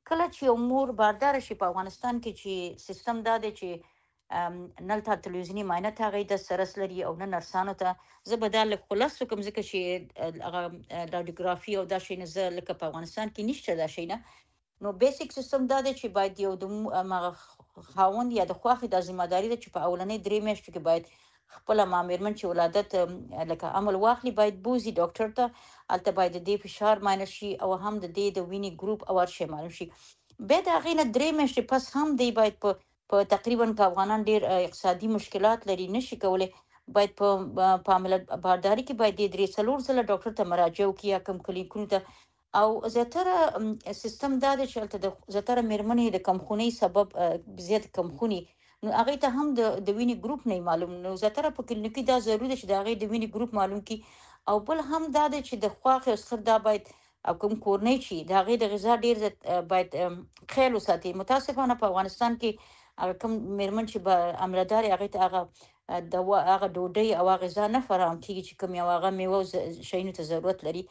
کله چې یو مور باردار شي په افغانستان کې چې سیستم دا دی چې نلته تلویزیونی معاینه ته غي د سرس لري او نه نرسانو ته زه به دا له خلاص کوم ځکه چې هغه رادیوګرافي او دا شی نه زه لکه په افغانستان کې نشته دا شی نه. نو بیسیک سیستم دا دی چې باید یو د خاوند یا د خواخې د ذمہداري ده چې په اولنې 3 میاشتو کې باید خپل مامرمن چې ولادت لکه عمل واخلي باید بوزي ډاکټر ته الته باید د دې فشار معاینه شي او هم د دې د ویني ګروپ او ارشي معلوم شي. به دا غینه 3 میاشتې پس هم دی باید په تقریبا په افغانان ډیر اقتصادي مشکلات لري نشي کولای باید په عمل بارداری کې باید د 3 ځله ډاکټر ته مراجعه وکړي یا کوم کلینیکونو ته او زیاتره سیستم دا دی چې الته زیاتره میرمنې د کمخونی سبب زیات کمخونی نو هغه ته هم د ویني ګروپ نه معلوم. نو زیاتره په کلینیکي دا ضروري ده چې دا هغه د ویني ګروپ معلوم کی او بل هم دا دی چې د خواخ او سخر دا باید او کوم کورنۍ چې دا هغه د غذا ډیر باید خیال وساتي. متاسفانه په افغانستان کې هغه کوم میرمن چې به عملدار هغه ته هغه هغه ډوډۍ او غذا نه فراهم کیږي چې کوم یو هغه میوه شینو ته ضرورت لري.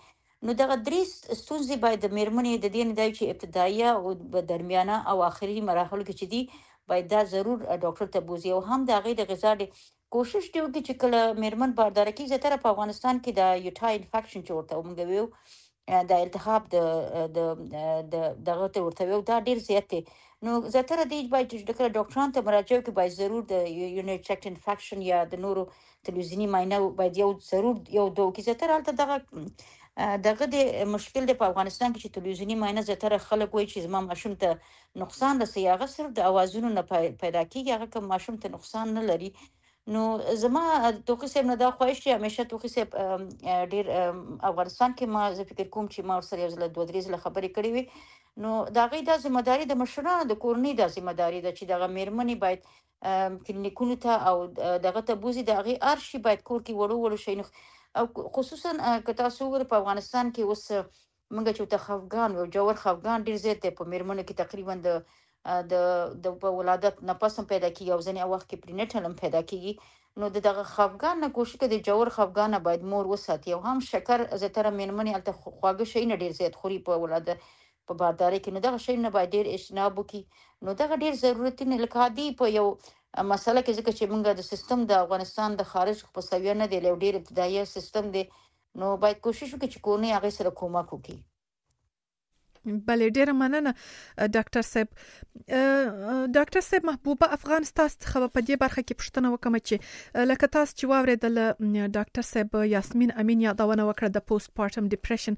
نو دغه 3 ستونزې باید د میرمنې د دې نه دی چې ابتدایي او درمیانه او آخري مراحل کې چې دي باید دا ضرور ډاکټر ته بوزي او هم د هغه د غذا د کوشش دی چې کله میرمن باردار کی زیاتره په افغانستان کې د یوټای انفیکشن چورته موږ ویو د التهاب د دغه ته ورته ویو دا ډیر زیات دی. نو زیاتره دی باید چې ډاکټران ته مراجعه وکړي باید ضرور د یونټ چیک انفیکشن یا د نورو تلویزیونی معاینه باید یو ضرور یو دوه کې زیاتره الته دغه د مشکل د په افغانستان کې چې تلویزیونی معاینه زیاتره خلک وایي چې زما ماشوم ته نقصان رسي هغه صرف د اوازونو نه پیدا کیږي هغه کوم ماشوم ته نقصان نه لري. نو زما توخی صاحب نه دا خواهش چې همیشه توخی صاحب ډیر افغانستان کې ما زه فکر کوم چې ما سره یو ځل 2-3 ځله خبرې کړې وي. نو دا غي د ذمہداري د مشرانو د کورنۍ د ذمہداري ده چې دغه میرمنې باید کلینیکونو ته او دغه ته بوزي د غي ارشي باید کور کې وړو شي او خصوصا که تاسو ور په افغانستان کې اوس موږ چې ته خفګان او جوړ خفګان ډیر زیات په میرمنو کې تقریبا د ولادت نه پس هم پیدا کیږي او ځنې وخت کې پرینټل هم پیدا کیږي. نو دغه خفګان نه کوشش کوي د جوړ خفګان باید مور وساتي او هم شکر زیاتره میرمنې الته خواږه شي نه ډیر زیات خوري په ولادت په بارداري کې. نو دغه شی نه باید ډیر اجتناب وکړي. نو دغه ډیر ضرورت نه لکه عادي په یو مسله کې ځکه چې موږ د سیستم د افغانستان د خارج په سویه نه دی له ډیر ابتدایي سیستم دی نو باید کوشش وکړي چې کورنۍ هغه سره کومک وکړي. بله ډیره مننه ډاکټر صاحب. ډاکټر صاحب محبوبه افغانستان څخه په دې برخه کې پوښتنه وکم چې لکه تاسو چې واوریدل ډاکټر صاحب یاسمین امین یادونه وکړه د پوسټ پارټم ډیپریشن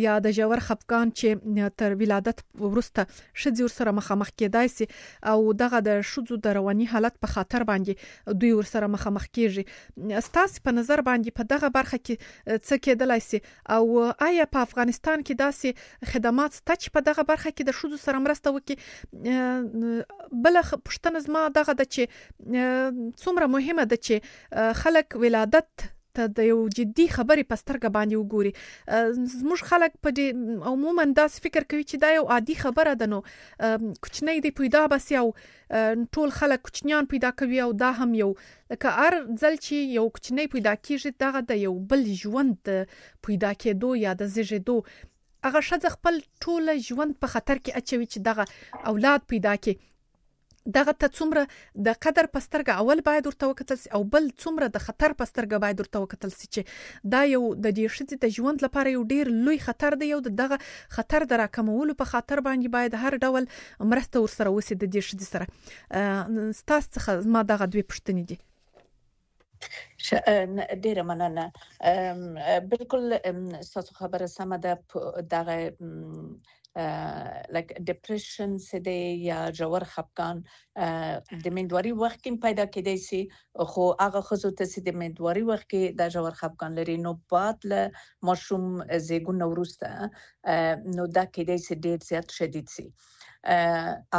یا د جوړ خفګان چې تر ولادت وروسته شذ سره مخامخ کېدای شي او دغه د شذ د رواني حالت په خاطر باندې دوی ور سره مخامخ کیږي. ستاسو په نظر باندې په دغه برخه کې څه کېدلای شي او آیا په افغانستان کې داسې خدمات چې په دغه برخه کې د شذو سره مرسته وکړي؟ بل پښتنه زما دغه د چې څومره مهمه ده چې خلک ولادت ته د یو جدي خبرې پسترګه باندې وګوري. زموږ خلک په دې عموما داس فکر کوي چې دا یو عادي خبره ده نو کوچنی دی پیدا بس یو ټول خلک کوچنیان پیدا کوي او دا هم یو لکه هر ځل چې یو کوچنی پیدا کیږي دغه د یو بل ژوند پیدا کېدو یا د زیږیدو هغه شذ خپل ټول ژوند په خطر کې اچوي چې دغه اولاد پیدا کړي. دغه ته څومره د قدر پسترګه اول باید ورته وکتل او بل څومره د خطر پسترګه باید ورته وکتل چې دا یو د دې شذ د ژوند لپاره یو ډیر لوی خطر دی او دغه خطر د راکمولو په خاطر باندې باید هر ډول مرسته ورسره وسی د دې شذ سره. ستاسو څخه ما دغه دوی پوښتنې دي. ډیره مننه. بالکل تاسو خبره سمه ده. دغه لکه ډیپریشن سده یا جوړ خپګان د مندوري وخت کې پیدا کېدای شي خو هغه خزو ته چې د مندوري وخت کې د جوړ خپګان لري نو بعد له مشروم زیګون ورسته نو دا کېدای شي ډیر زیات شدید شي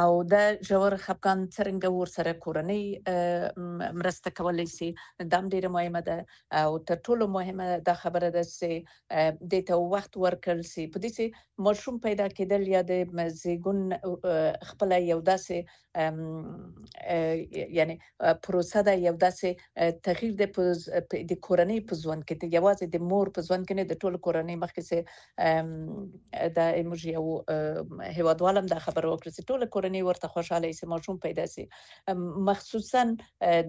او د جوړ خپګان څنګه ورسره کورنۍ مرسته کولای شي دا ډیره مهمه ده او تر ټولو مهمه دا خبره ده چې د ته وخت ورکړل شي په دې چې مشروم پیدا کېدل یا د زیګون خپل یو داسې یعنی پروسه ده یو داسې تغییر د کورنۍ په ځوان کې ته یوازې د مور په ځوان کې نه د ټولو کورنۍ مخکې سي د ایموجي او هیوادوالم دا خبره وکړه چې ټول کورنۍ ورته خوشاله شي ماشوم پیدا شي مخصوصا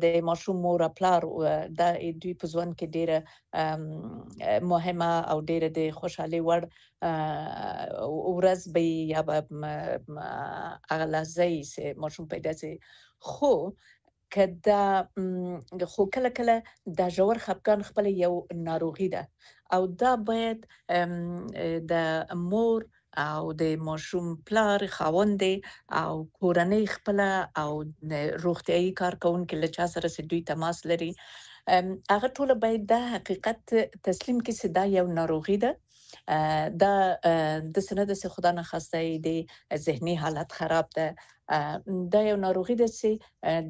د ماشوم مور پلار د دوی په ځوان کې ډیره مهمه او ډیره د خوشحالي وړ ورځ به یا اغلازي چې ماشوم پیدا شي خو کله کله د جوړ خپګان خپل یو ناروغي ده او دا باید د مور او د ماشوم پلار خاوند او کورنۍ خپل او روغتيایي کارکونکو له چا سره چې دوی تماس لري هغه ټول باید د حقیقت تسلیم کړي چې دا یو ناروغي ده دا د سند سه خدا نه خواسته د ذهني حالت خراب ده دا یو ناروغي ده چې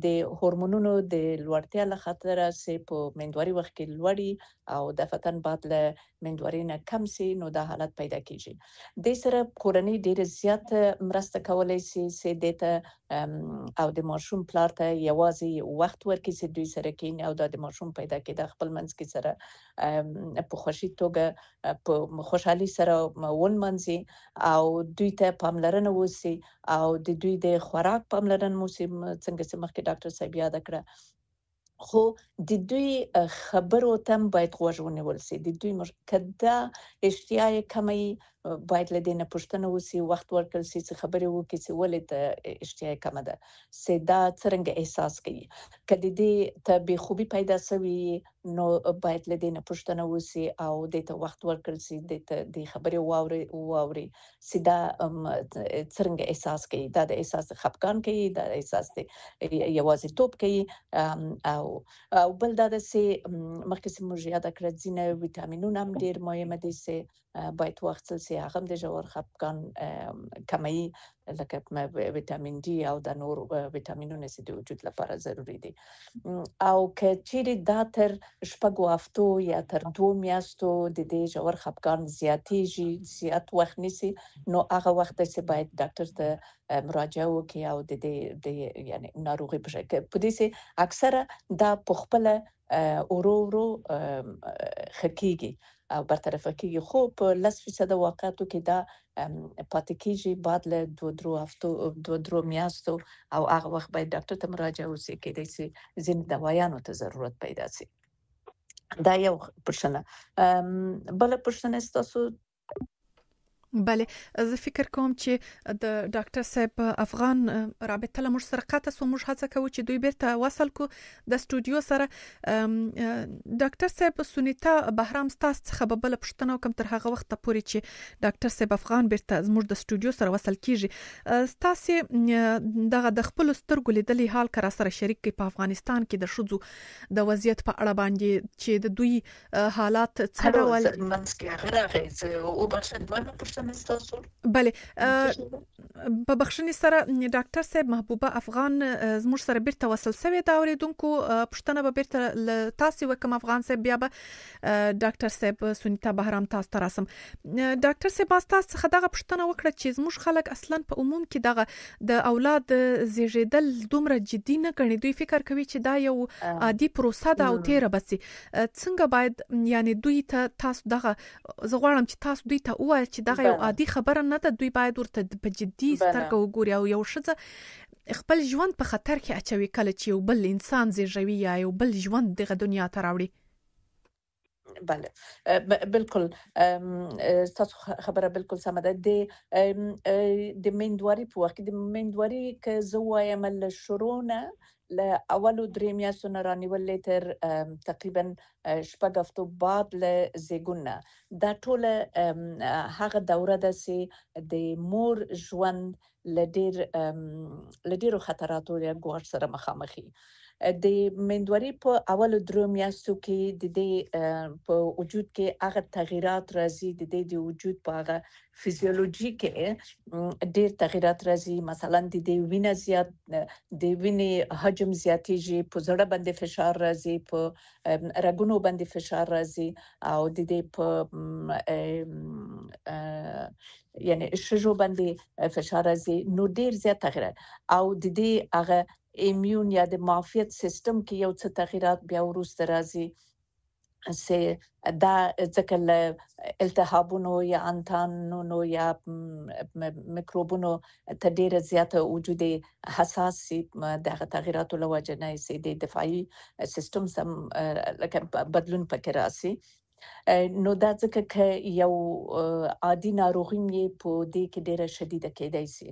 د هورمونونو د لوړتیا له خاطر چې په مندوري وخت کې لوړي او د فتن بعد له مندوري نه کم سي نو دا حالت پیدا کیږي د سره کورنۍ ډیر زیات مرسته کولای شي چې دته او د ماشوم پلار ته یوازې وخت ورکړي چې دوی سره کین او د ماشوم پیدا کېده خپل منځ کې سره په خوشي توګه په خوشحالي سره ون منځي او دوی ته پاملرنه وسی او د دوی د خوراک پاملرنه موسم څنګه چې مخکې ډاکټر صاحب یاد کړ خو د دوی خبرو تم باید غوږ ونیول شي د دوی کدا اشتیاق کمی باید لدینه پښتنه وسی وخت ورکړل شي چې خبرې وکړي چې ولې ته اشتیاق کم ده سدا څنګه احساس کوي کله دې ته به خوبي پیدا شوی نو باید لدینه پښتنه وسی او د ته وخت ورکړل شي د خبرې واوري سدا څنګه احساس کوي دا د احساس خپګان کوي دا احساس دی یوازې توپ کوي او بل دا د سي مخکې سمو زیاده کړ ځینې ویټامینونه هم ډیر مهمه دي چې باید وخت سي هغه د جوړ خپګان کمی لکه ویټامین ډي او د نور ویټامینونه چې د وجود لپاره ضروری دي او که چیرې دا تر شپږو هفتو یا تر 2 میاشتو د دې جوړ خپګان زیات وخت نیسي نو هغه وخت چې باید ډاکټر ته مراجعه وکړي او د دې یعنی ناروغي په شکل په دې چې اکثره دا په خپل ورو خکېږي او برطرف کیږي خو په 10% واقعاتو کې دا پاتې کیږي بعد له 2 میاشتو او هغه وخت باید ډاکټر ته مراجعه وکړي کېدای شي ځین دوايانو ته ضرورت پیدا شي دا یو پرشنه بل پرشنه تاسو بله زه فکر کوم چې د ډاکټر صاحب افغان رابطه له مشترکات سو موږ هڅه کوو چې دوی بیرته وصل کو د استودیو سره ډاکټر صاحب سنیتا بهرام ستاسو څخه بل پښتنه کوم تر هغه وخت پورې چې ډاکټر صاحب افغان بیرته زموږ د استودیو سره وصل کیږي تاسو دغه د خپل سترګو لیدلې حال کرا سره شریک کی په افغانستان کې د شذو د وضعیت په اړه باندې چې د دوی حالات څه ډول او بل بله په بخښنې سره ډاکټر صاحب محبوبه افغان زموږ سره بیرته وصل شوی دا اوریدونکو پښتنه به بیرته تاسو وکم افغان صاحب بیا به ډاکټر صاحب سنیتا بهرام تاسو ته راسم ډاکټر صاحب تاسو څخه دغه پښتنه وکړه چې زموږ خلک اصلا په عموم کې دغه د اولاد زیږیدل دومره جدي نه ګڼي دوی فکر کوي چې دا یو عادي پروسه ده او تیره بسي څنګه باید یعنی دوی ته تاسو دغه زغړم چې تاسو دوی ته وایي چې دغه یو عادي خبره نه ده دوی باید ورته په جدي سترګو وګوري او یو شذ خپل ژوند په خطر کې اچوي کله چې یو بل انسان زیږوي یا یو بل ژوند دغه دنیا ته راوړي بله بالکل تاسو خبره بالکل سمه ده. د مندواري په وخت د مندواري که زه وایم له شروع نه له اولو درې میاشتو نه رانیولې تر تقریبا شپږ هفتو بعد له زیږون نه دا ټوله هغه دوره ده چې د مور ژوند له ډېرو خطراتو یا ګواښ سره مخامخي. د مندواري په اولو درو میاشتو کې د دې په وجود کې هغه تغیرات راځي، د دې د وجود په هغه فزیولوژي کې ډېر تغیرات راځي. مثلا د دې وینه زیات د وینې حجم زیاتېږي، په زړه باندې فشار راځي، په رګونو باندې فشار راځي او د دې په یعنی شجو باندې فشار راځي. نو ډېر زیات تغیرات او د دې هغه ایمیون یا د معافیت سیستم کې یو څه تغیرات بیا وروسته راځي چې دا ځکه له التهابونو یا انتانونو یا میکروبونو ته ډیره زیاته وجود حساس دغه تغیراتو له وجه نه سي د دفاعي سیستم سم لکه بدلون پکې راسي. نو دا ځکه چې یو عادي ناروغي یې په دې کې ډیره شدیده کېدای سي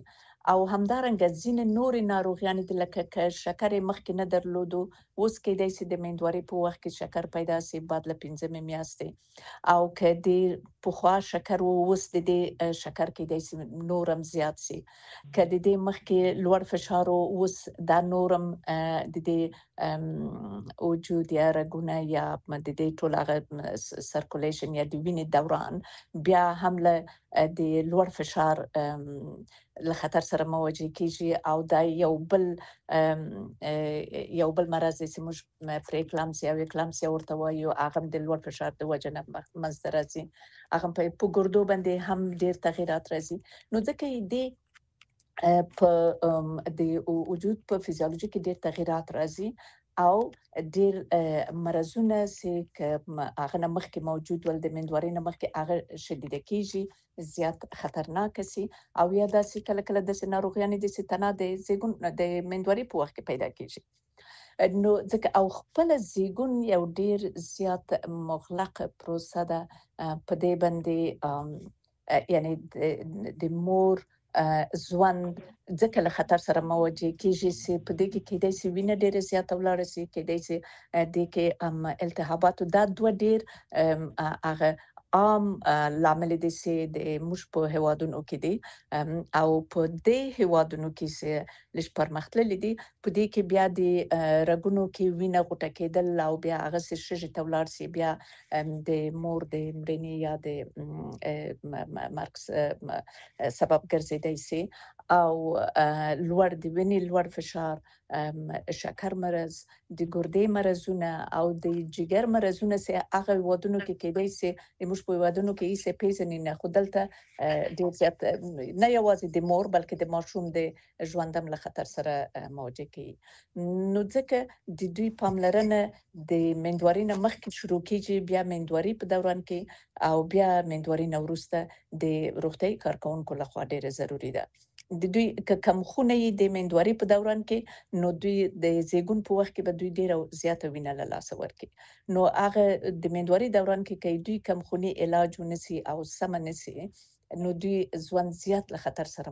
او همدارنګه ځینې نورې ناروغیانې د لکه شکر مخکې نه درلودو اوس کېدای سي د مندواري په وخت کې شکر پیدا سي بعد له 15 میاشتې او که د پخوا شکر اوس د دې شکر کېدای سي نورم زیات سي، که د دې مخکې لوړ فشار اوس دا نورم د دې وجود یا رګونه یا د دې ټول هغه سرکولیشن یا د وینې دوران بیا هم له د لوړ فشار له خطر سره مواجه کیږي او دا یو بل مرض چې موږ پریکلامسیا او اکلامسیا ورته وایو، هغه د لوړ فشار د وجه نه منځته راځي، هغه په ګردو باندې هم ډیر تغیرات راځي. نو ځکه دې په د وجود په فزیولوژي کې ډیر تغیرات راځي او ډیر مرزونه چې هغه مخکې موجود ول د مندواري نه مخکې هغه شدیده کیږي، زیات خطرناک سي او یا داسې کله کله د ناروغیانې د ستنه د زیږون د مندواري په وخت کې پیدا کیږي. نو ځکه او خپل زیږون یو ډیر زیات مغلق پروسه ده په دې باندې یعنی د مور ژوند ځکه له خطر سره مواجه کیږي چې په دې کې کېدای سي وینه ډېره زیاته ولاړه سي، کېدای سي د کې التهابات دا دوه ډېر هغه عام لامل دي چې د موږ په هوادونو کې دي او په دې هوادونو کې چې لږ پرمختللي دي په دې کې بیا د رګونو کې وینه غوټه کېدل او بیا هغه شې ته ولاړ سي، بیا د مور د مړینې یا د مرګ سبب ګرځیدای سي او لوړ د وینې لوړ فشار، شکر مرض، د ګردې مرزونه او د جګر مرزونه چې هغه ودونو کې کېدای سي موږ په ودونو کې یې پیژنې نه خو دلته ډېر زیات نه یوازې د مور بلکې د ماشوم د ژوندم له خطر سره مواجه کیږي. نو ځکه د دوی پاملرنه د مندواري نه مخکې شروع کیږي، بیا مندواري په دوران کې او بیا مندواري نه وروسته د روغتي کارکونکو لخوا ډېر ضروری ده. د دوی کم خونه د مندواري په دوران کې نو دوی د زیږون په وخت کې به دوی ډېر زیاته وینه له لاسه ورکړي، نو هغه د مندواري دوران کې کې دوی کم خوني علاج ونسي او سم نسي نو دوی ژوند زیات له خطر سره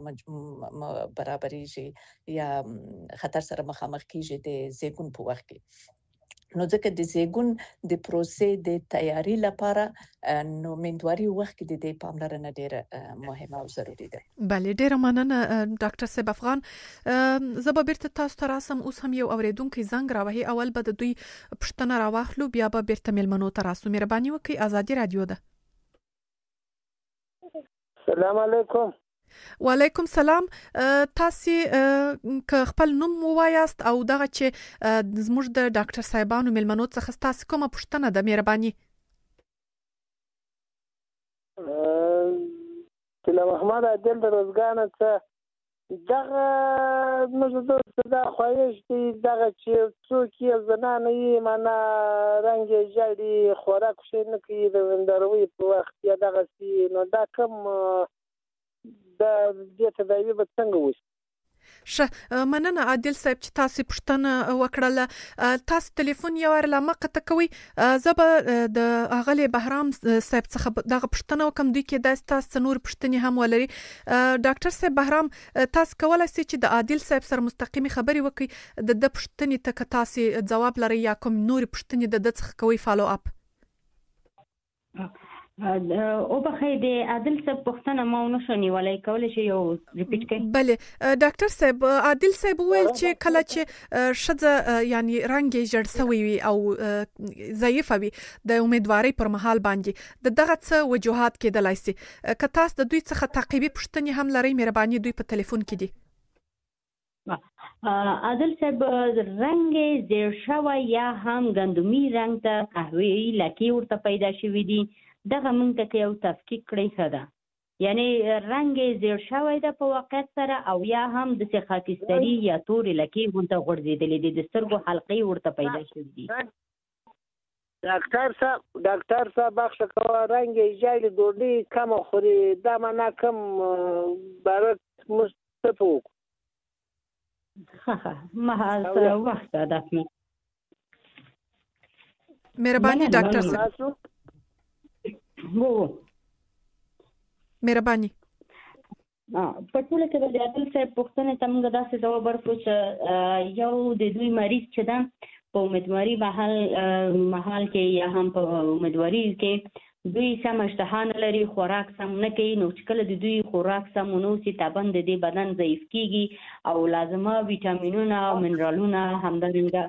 برابرېږي یا خطر سره مخامخ کیږي د زیږون په وخت کې. نو ځکه د زیږون د پروسې د تیاری لپاره نو مندواري وخت کې د دې پاملرنه ډېره مهمه او ضروری ده. بله ډېره مننه ډاکټر صاحب افغان. زه به بیرته تاسو ته راسم. اوس هم یو اوریدونکو زنګ راوهي، اول به د دوی پښتنه راواخلو بیا به بیرته ملمنو ته راسو. مهرباني وکړئ، آزادي رادیو ده. السلام علیکم. وعلیکم سلام. تاسو که خپل نوم ووایاست او دغه چې زموږ د ډاکټر صاحبانو ملمنو څخه تاسو کومه پوښتنه ده مهرباني؟ طلا محمد عادل د روزګان څخه دغه موږ د خواهش دي دغه چې څوک یې زنانه یې معنا رنګ جړی خوراک شي نه کوي د وندروي په وخت یا دغه سي نو دا کوم د دې تداوی به څنګه وشي؟ مننه عادل صاحب چې تاسو پښتنه وکړله. تاسو ټلیفون یو ورله مقته کوي زب د اغلی بهرام صاحب څخه دغه پښتنه وکم دوی کې د تاسو نور پښتني هم ولري. ډاکټر صاحب بهرام تاسو کولای شئ چې د عادل صاحب سره مستقيمي خبري وکړي د پښتني ته تاسو جواب لري یا کوم نور پښتني د څخه کوي فالو اپ. او بخیر د عادل صاحب پښتنه ما ونه شنیولای کولای شي یو ریپیټ کړئ. بله ډاکټر صاحب عادل صاحب ویل چې کله چې شذ یعنی رنګ جړ سوی وي او ضعیف وي د امیدواري پر مهال باندې دغه څه وجوهات کېدلای شي. که تاسو د دوی څخه تعقیبي پښتني هم لري مهرباني دوی په ټلیفون کې دي. عادل صاحب رنګ زیر شوی یا هم ګندمي رنګ ته قهوه‌ای لکې ورته پیدا شوی دي دغه موږ ته یو تفکیک کړی ښه یعنی رنګ زیر شوی ده په واقعیت سره او یا هم د خاکستري یا تورې لکې ورته غورځېدلې دي د سترګو حلقې ورته پیدا شوي دي. ډاکټر صاحب بخښه کوه رنګ ژیړ ډوډۍ کم خوري دا معنا کم برات مستفو ما وخت ده مهرباني ډاکټر صاحب مهرباني. په ټول کې د عادل صاحب پوښتنه ته موږ داسې ځواب ورکړو چې یو د دوی مریض چې ده په امیدواري محل کې یا هم په امیدواري کې دوی سم اشتها نه لري خوراک سم نه کوي نو چې کله د دوی خوراک سم ونه وسي طبعا د دې بدن ضعیف کیږي او لازمه ویټامینونه او منرالونه همدارنګه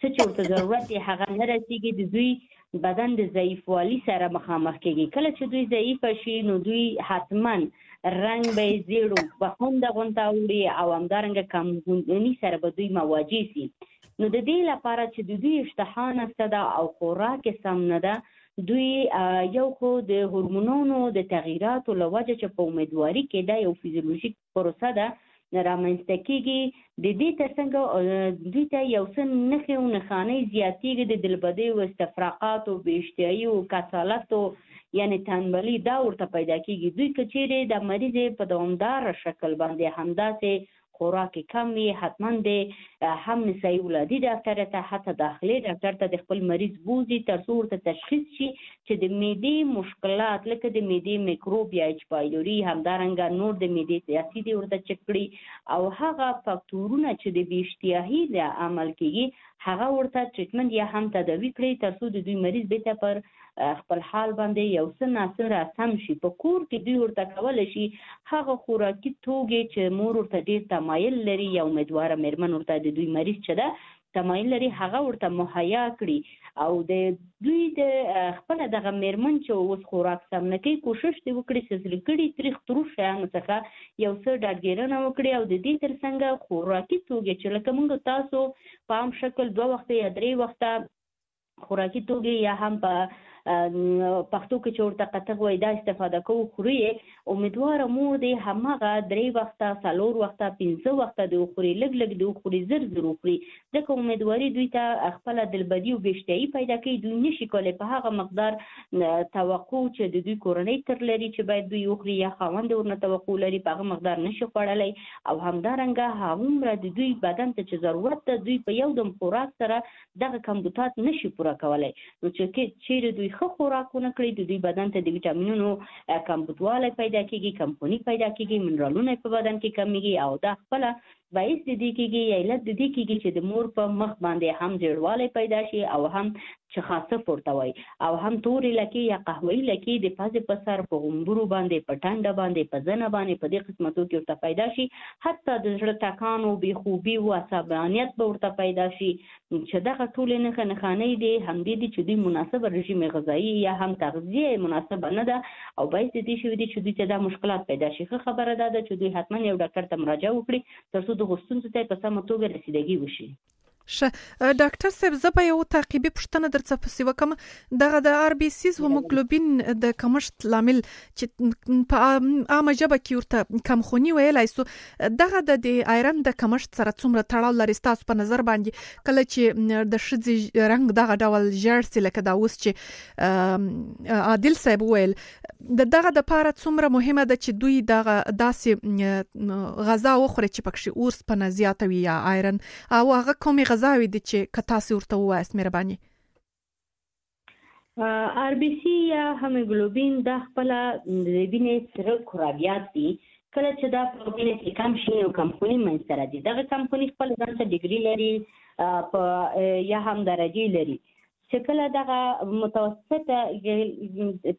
څه چې ورته ضرورت یې هغه نه رسیږي د دوی بدن د ضعیفوالي سره مخامخ کیږي. کله چې دوی ضعیف شي نو دوی حتما رنګ به زیړو بخونده غونته وړي او همدارنګه کمغوندني سره به دوی مواجه شي. نو د دې لپاره چې د دوی اشتها نشته ده او خوراک سم نه ده دوی یو خو د هورمونونو د تغییراتو له وجې چې په امیدواري کې دا یو فیزیولوژیک پروسه ده رامنځته کېږي د دې ترڅنګ دوی ته یو څه نښې او نښانې زیاتېږي د دلبدۍ او استفراقاتو بې اشتهایي او کسالتو یعنی تنبلي دا ورته پیدا کېږي. دوی که چیرې د مریض په دوامداره شکل باندې همداسې خوراک کم وي حتما د هم نسایي ولادي ډاکټر ته حتی داخلي ډاکټر ته د خپل مریض بوزي تر څو ورته تشخیص شي چې د معدې مشکلات لکه د معدې میکروب یا ایچ پایلوري همدارنګه نور د معدې اسید ورته چک کړي او هغه فاکتورونه چې د بې اشتهایي د عمل کېږي هغه ورته ټریټمنټ یا هم تداوي کړي تر څو د دوی مریض بیرته پر خپل حال باندې یو څه ناڅه سم شي. په کور کې دوی ورته کولی شي هغه خوراکي توکي چې مور ورته ډېر تمایل لري یا امیدواره مېرمن ورته د دوی مریض چې ده تمایل لري هغه ورته مهیا کړي او د دوی د خپل دغه مېرمن چې اوس خوراک سم نه کوي کوشش دې وکړي چې لکړي تریخ تروش شیانو څخه یو څه ډاډګیرنه وکړي او د دې ترڅنګ خوراکي توکي چې لکه موږ تاسو په عام شکل 2 وخته یا 3 وخته خوراکي توکي یا هم په پښتو کې چې ورته قطغ وای دا استفاده کوو خوري امیدواره مور دې همغه 3 وخته 4 وخته 5 وخته د خوري لګ لګ د خوري زر زر خوري ځکه امیدواري دوی ته خپل دلبدي او بشتهي پیدا کوي دوی نشي کولای په هغه مقدار توقع چې د دوی کورنۍ تر لري چې باید دوی خوري یا خاوند ورنه توقع لري په هغه مقدار نشي خوړلای او همدارنګه هغومره د دوی بدن ته چې ضرورت ته دوی په یو دم خوراک سره دغه کمبودات نشي پوره کولای. نو چې دوی ښه خوراکونه کړي د دوی بدن ته د ویټامینونو کمبودوالی پیدا کېږي کمخوني پیدا کېږي منرالونه په بدن کې کمیږي او دا خپله باعث د دې کېږي یا علت د دې کېږي چې د مور په مخ باندې هم زیړوالی پیدا شي او هم چخاڅه پورته وای او هم تورې لکې یا قهوه‌ایي لکې د پزې په سر په غومبرو باندې په ټنډه باندې په زنه باندې په دې قسمتو کې ورته پیدا شي حتی د زړه ټکان او بېخوبي او عصبانیت به ورته پیدا شي چې دغه ټولې نښانې دي همدې دي چې دوی مناسبه رژیم غذایي یا هم تغذیه مناسبه نه ده او باعث د دې شوي دي چې دوی ته دا مشکلات پیدا شي. ښه خبره ده چې دوی حتما یو ډاکټر ته مراجعه وکړي تر څو د ستونزو ته په سمه توګه رسیدګي وشي. ډاکټر صاحب زه به یو تعقیبي پوښتنه درڅخه پسې وکم. دغه د آر بي سیز هیموګلوبین د کمښت لامل چې په عامه ژبه کې ورته کمخوني ویلای سو، دغه د آیرن د کمښت سره څومره تړاو لري ستاسو په نظر باندې؟ کله چې د ښځې رنګ دغه ډول ژړ سي لکه دا اوس چې عادل صاحب ویل، دغه د پاره څومره مهمه ده چې دوی دغه داسې غذا وخوري چې پکې اوسپنه زیاته وي یا آیرن، او هغه کومې غذاوي دي چې کتاسي ورته وایست مهرباني؟ آر بي سي یا هیموګلوبین د خپل د وینې سره کرویات دي. کله چې دا په وینې کې کم شي نو کمخوني منځ سره دي. دغه کمخوني خپل ځان ته ډیګري لري په یا هم درجه لري چې کله دغه متوسطه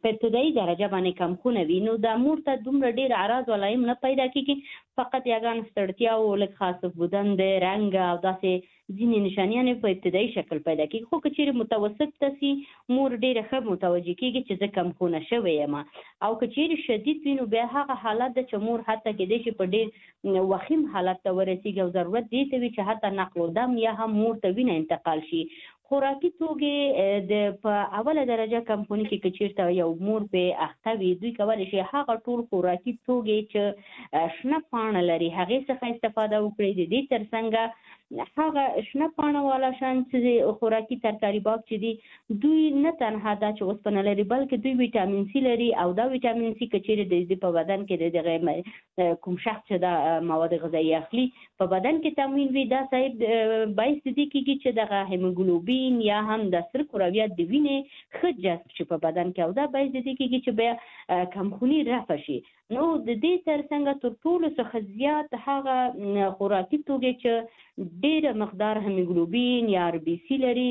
په ابتدایي درجه باندې کمخونه وي نو د مور ته دومره ډیر اعراض ولایم نه پیدا کیږي، فقط یگان ستړتیا او لږ خاص بدن د رنګ او داسې ځینې نشانیانې په ابتدایي شکل پیدا کیږي. خو که چیرې متوسط تاسي مور ډیره ښه متوجه کیږي چې زه کمخونه شوی یم، او که چیرې شدید وي نو بیا هغه حالت ده چې مور حتی کېدای شي په ډیر وخیم حالت ته ورسیږي او ضرورت دی ته وي چې حتی نقل الدم یا هم مور ته وینه انتقال شي. خوراکي توګې د په اوله درجه کمخوني کې که چیرته یو مور په اخته وي دوی کولی شي هغه ټول خوراکي توګې چې شنه پاڼه لري هغې څخه استفاده وکړي. د دې ترڅنګ هغه شنه پاڼه والا شان چې خوراکي ترکاریبات چې دي دوی نه تنها دا چې اوسپنه لري بلکې دوی ویټامین سی لري، او دا ویټامین سی که چیرې د په بدن کې د دغه کوم شخص چې دا مواد غذایي اخلي په بدن کې تموین وي، دا صاحب باعث دي کېږي چې دغه هیموګلوبین یا هم د سره کرویات د وینې ښه جذب شي په بدن کې، او دا باعث دي کېږي چې بیا کمخوني رفع شي. نو د دې ترڅنګ تر ټولو څخه زیات هغه خوراکي توګې چې ډېره مقدار هیموګلوبین یا آر بي سي لري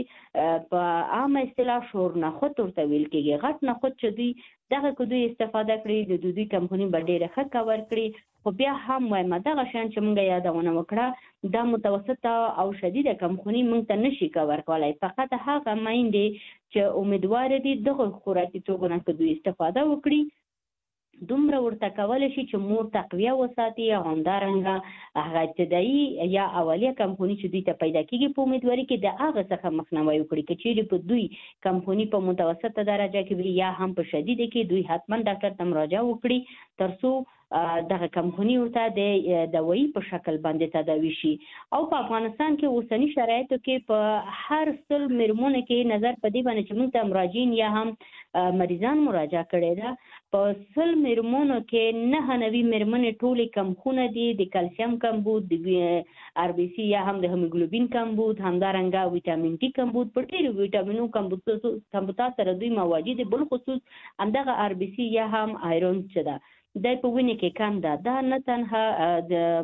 په عامه اصطلاح شور نخود ورته ویل کېږي. غټ نخود چې دوی دغه که دوی استفاده کړي د دوی کمخوني به ډېره ښه کور کړي. خو بیا هم وایم دغه شیان چې موږ یادونه وکړه دا متوسطه او شدیده کمخوني موږ ته نشي کور کولی. فقط هغه میندې چې امیدواره دي دغه خوراکي توکو نه که دوی استفاده وکړي دومره ورته کولی شي چې مور تقویه وساتي، او همدارنګه هغه ابتدایي یا اولیه کمخوني چې دوی ته پیدا کېږي په امیدواري کې د هغه څخه مخنیوی وکړي. که چیرې په دوی کمخوني په متوسطه درجه کې وي یا هم په شدیده کې دوی حتما ډاکټر ته مراجعه وکړي تر څو دغه کمخوني ورته د دوایي په شکل باندې تداوي شي. او په افغانستان کې اوسني شرایطو کې په هر 100 میرمنو کې نظر په دې باندې چې موږ ته مراجعین یا هم مریضان مراجعه کړي ده، په 100 میرمنو کې 99 میرمنې ټولې کمخونه دي، د کلسیم کمبود، د آر بي سي یا هم د هیموګلوبین کمبود، همدارنګه ویټامین ټي کمبود، په ډېرو ویټامینو کمبودات سره دوی موادي دي. بل خصوص همدغه آر بي سي یا هم آیرون چې ده دا په وینې کې کم ده. دا نه تنها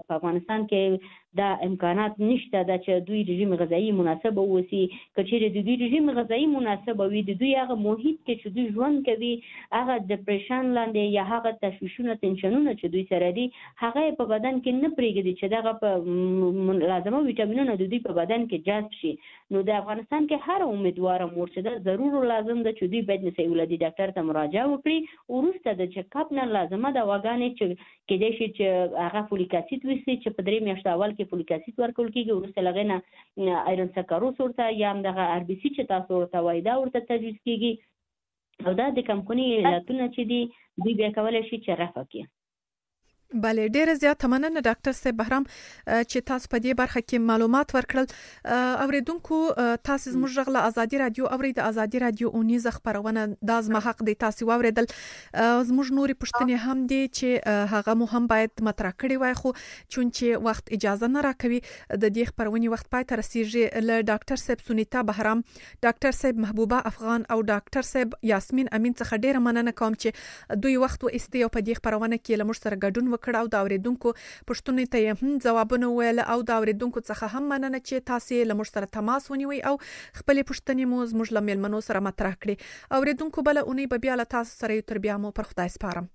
په افغانستان کې دا امکانات نشته دا چې دوی رژیم غذایی مناسب اوسي. که چیرې د دوی رژیم غذایی مناسب وي د دوی هغه محیط کې چې دوی ژوند کوي هغه ډپریشن لاندې یا هغه تشویشونه تنشنونه چې دوی سره دي هغه په بدن کې نه پرېږدي چې دغه په لازمه ویټامینونه د دوی په بدن کې جذب شي. نو د افغانستان کې هر امیدواره مور چې دا ضرور لازم ده چې دوی باید نسایي ولادي ډاکټر ته مراجعه وکړي. وروسته د چکاپ نه لازمه دواګانې چې کېدای شي چې هغه فولیک اسید وسي چې په 3 میاشتو اول کې فولیک اسید ورکول کېږي، وروسته له هغې نه آیرون سکروز ورته یا هم دغه آر بي سي چې تاسو ورته وایي دا ورته تجویز کېږي، او دا د کمخوني علتونه چې دي دوی بیا کولی شي چې رفع کړي. بله ډیره زیاته مننه ډاکټر صاحب بهرام چې تاسو په دې برخه کې معلومات ورکړل. اوریدونکو تاسو زموږ غږ له ازادي رادیو اوري د ازادي رادیو اونیزه خبرونه د زما حق دی تاسو واوریدل. زموږ نوري پوښتنې هم دي چې هغه مو هم باید مطرح کړي وای، خو چون چې وخت اجازه نه راکوي د دې خبرونې وخت پای ته رسیږي. له ډاکټر صاحب سونیتا بهرام، ډاکټر صاحب محبوبه افغان او ډاکټر صاحب یاسمین امین څخه ډیره مننه کوم چې دوی وخت و استي او په دې خبرونه کې له موږ سره ګډون کړه او د اوریدونکو پوښتنې ته هم ځوابونه ویل، او د اوریدونکو څخه هم مننه چې تاسو له موږ سره تماس ونیوي او خپل پوښتنې مو زموږ له میلمنو سره مطرح کړي. اوریدونکو بل اونۍ به بیا له تاسو سره تر بیا مو پر خدای سپارم.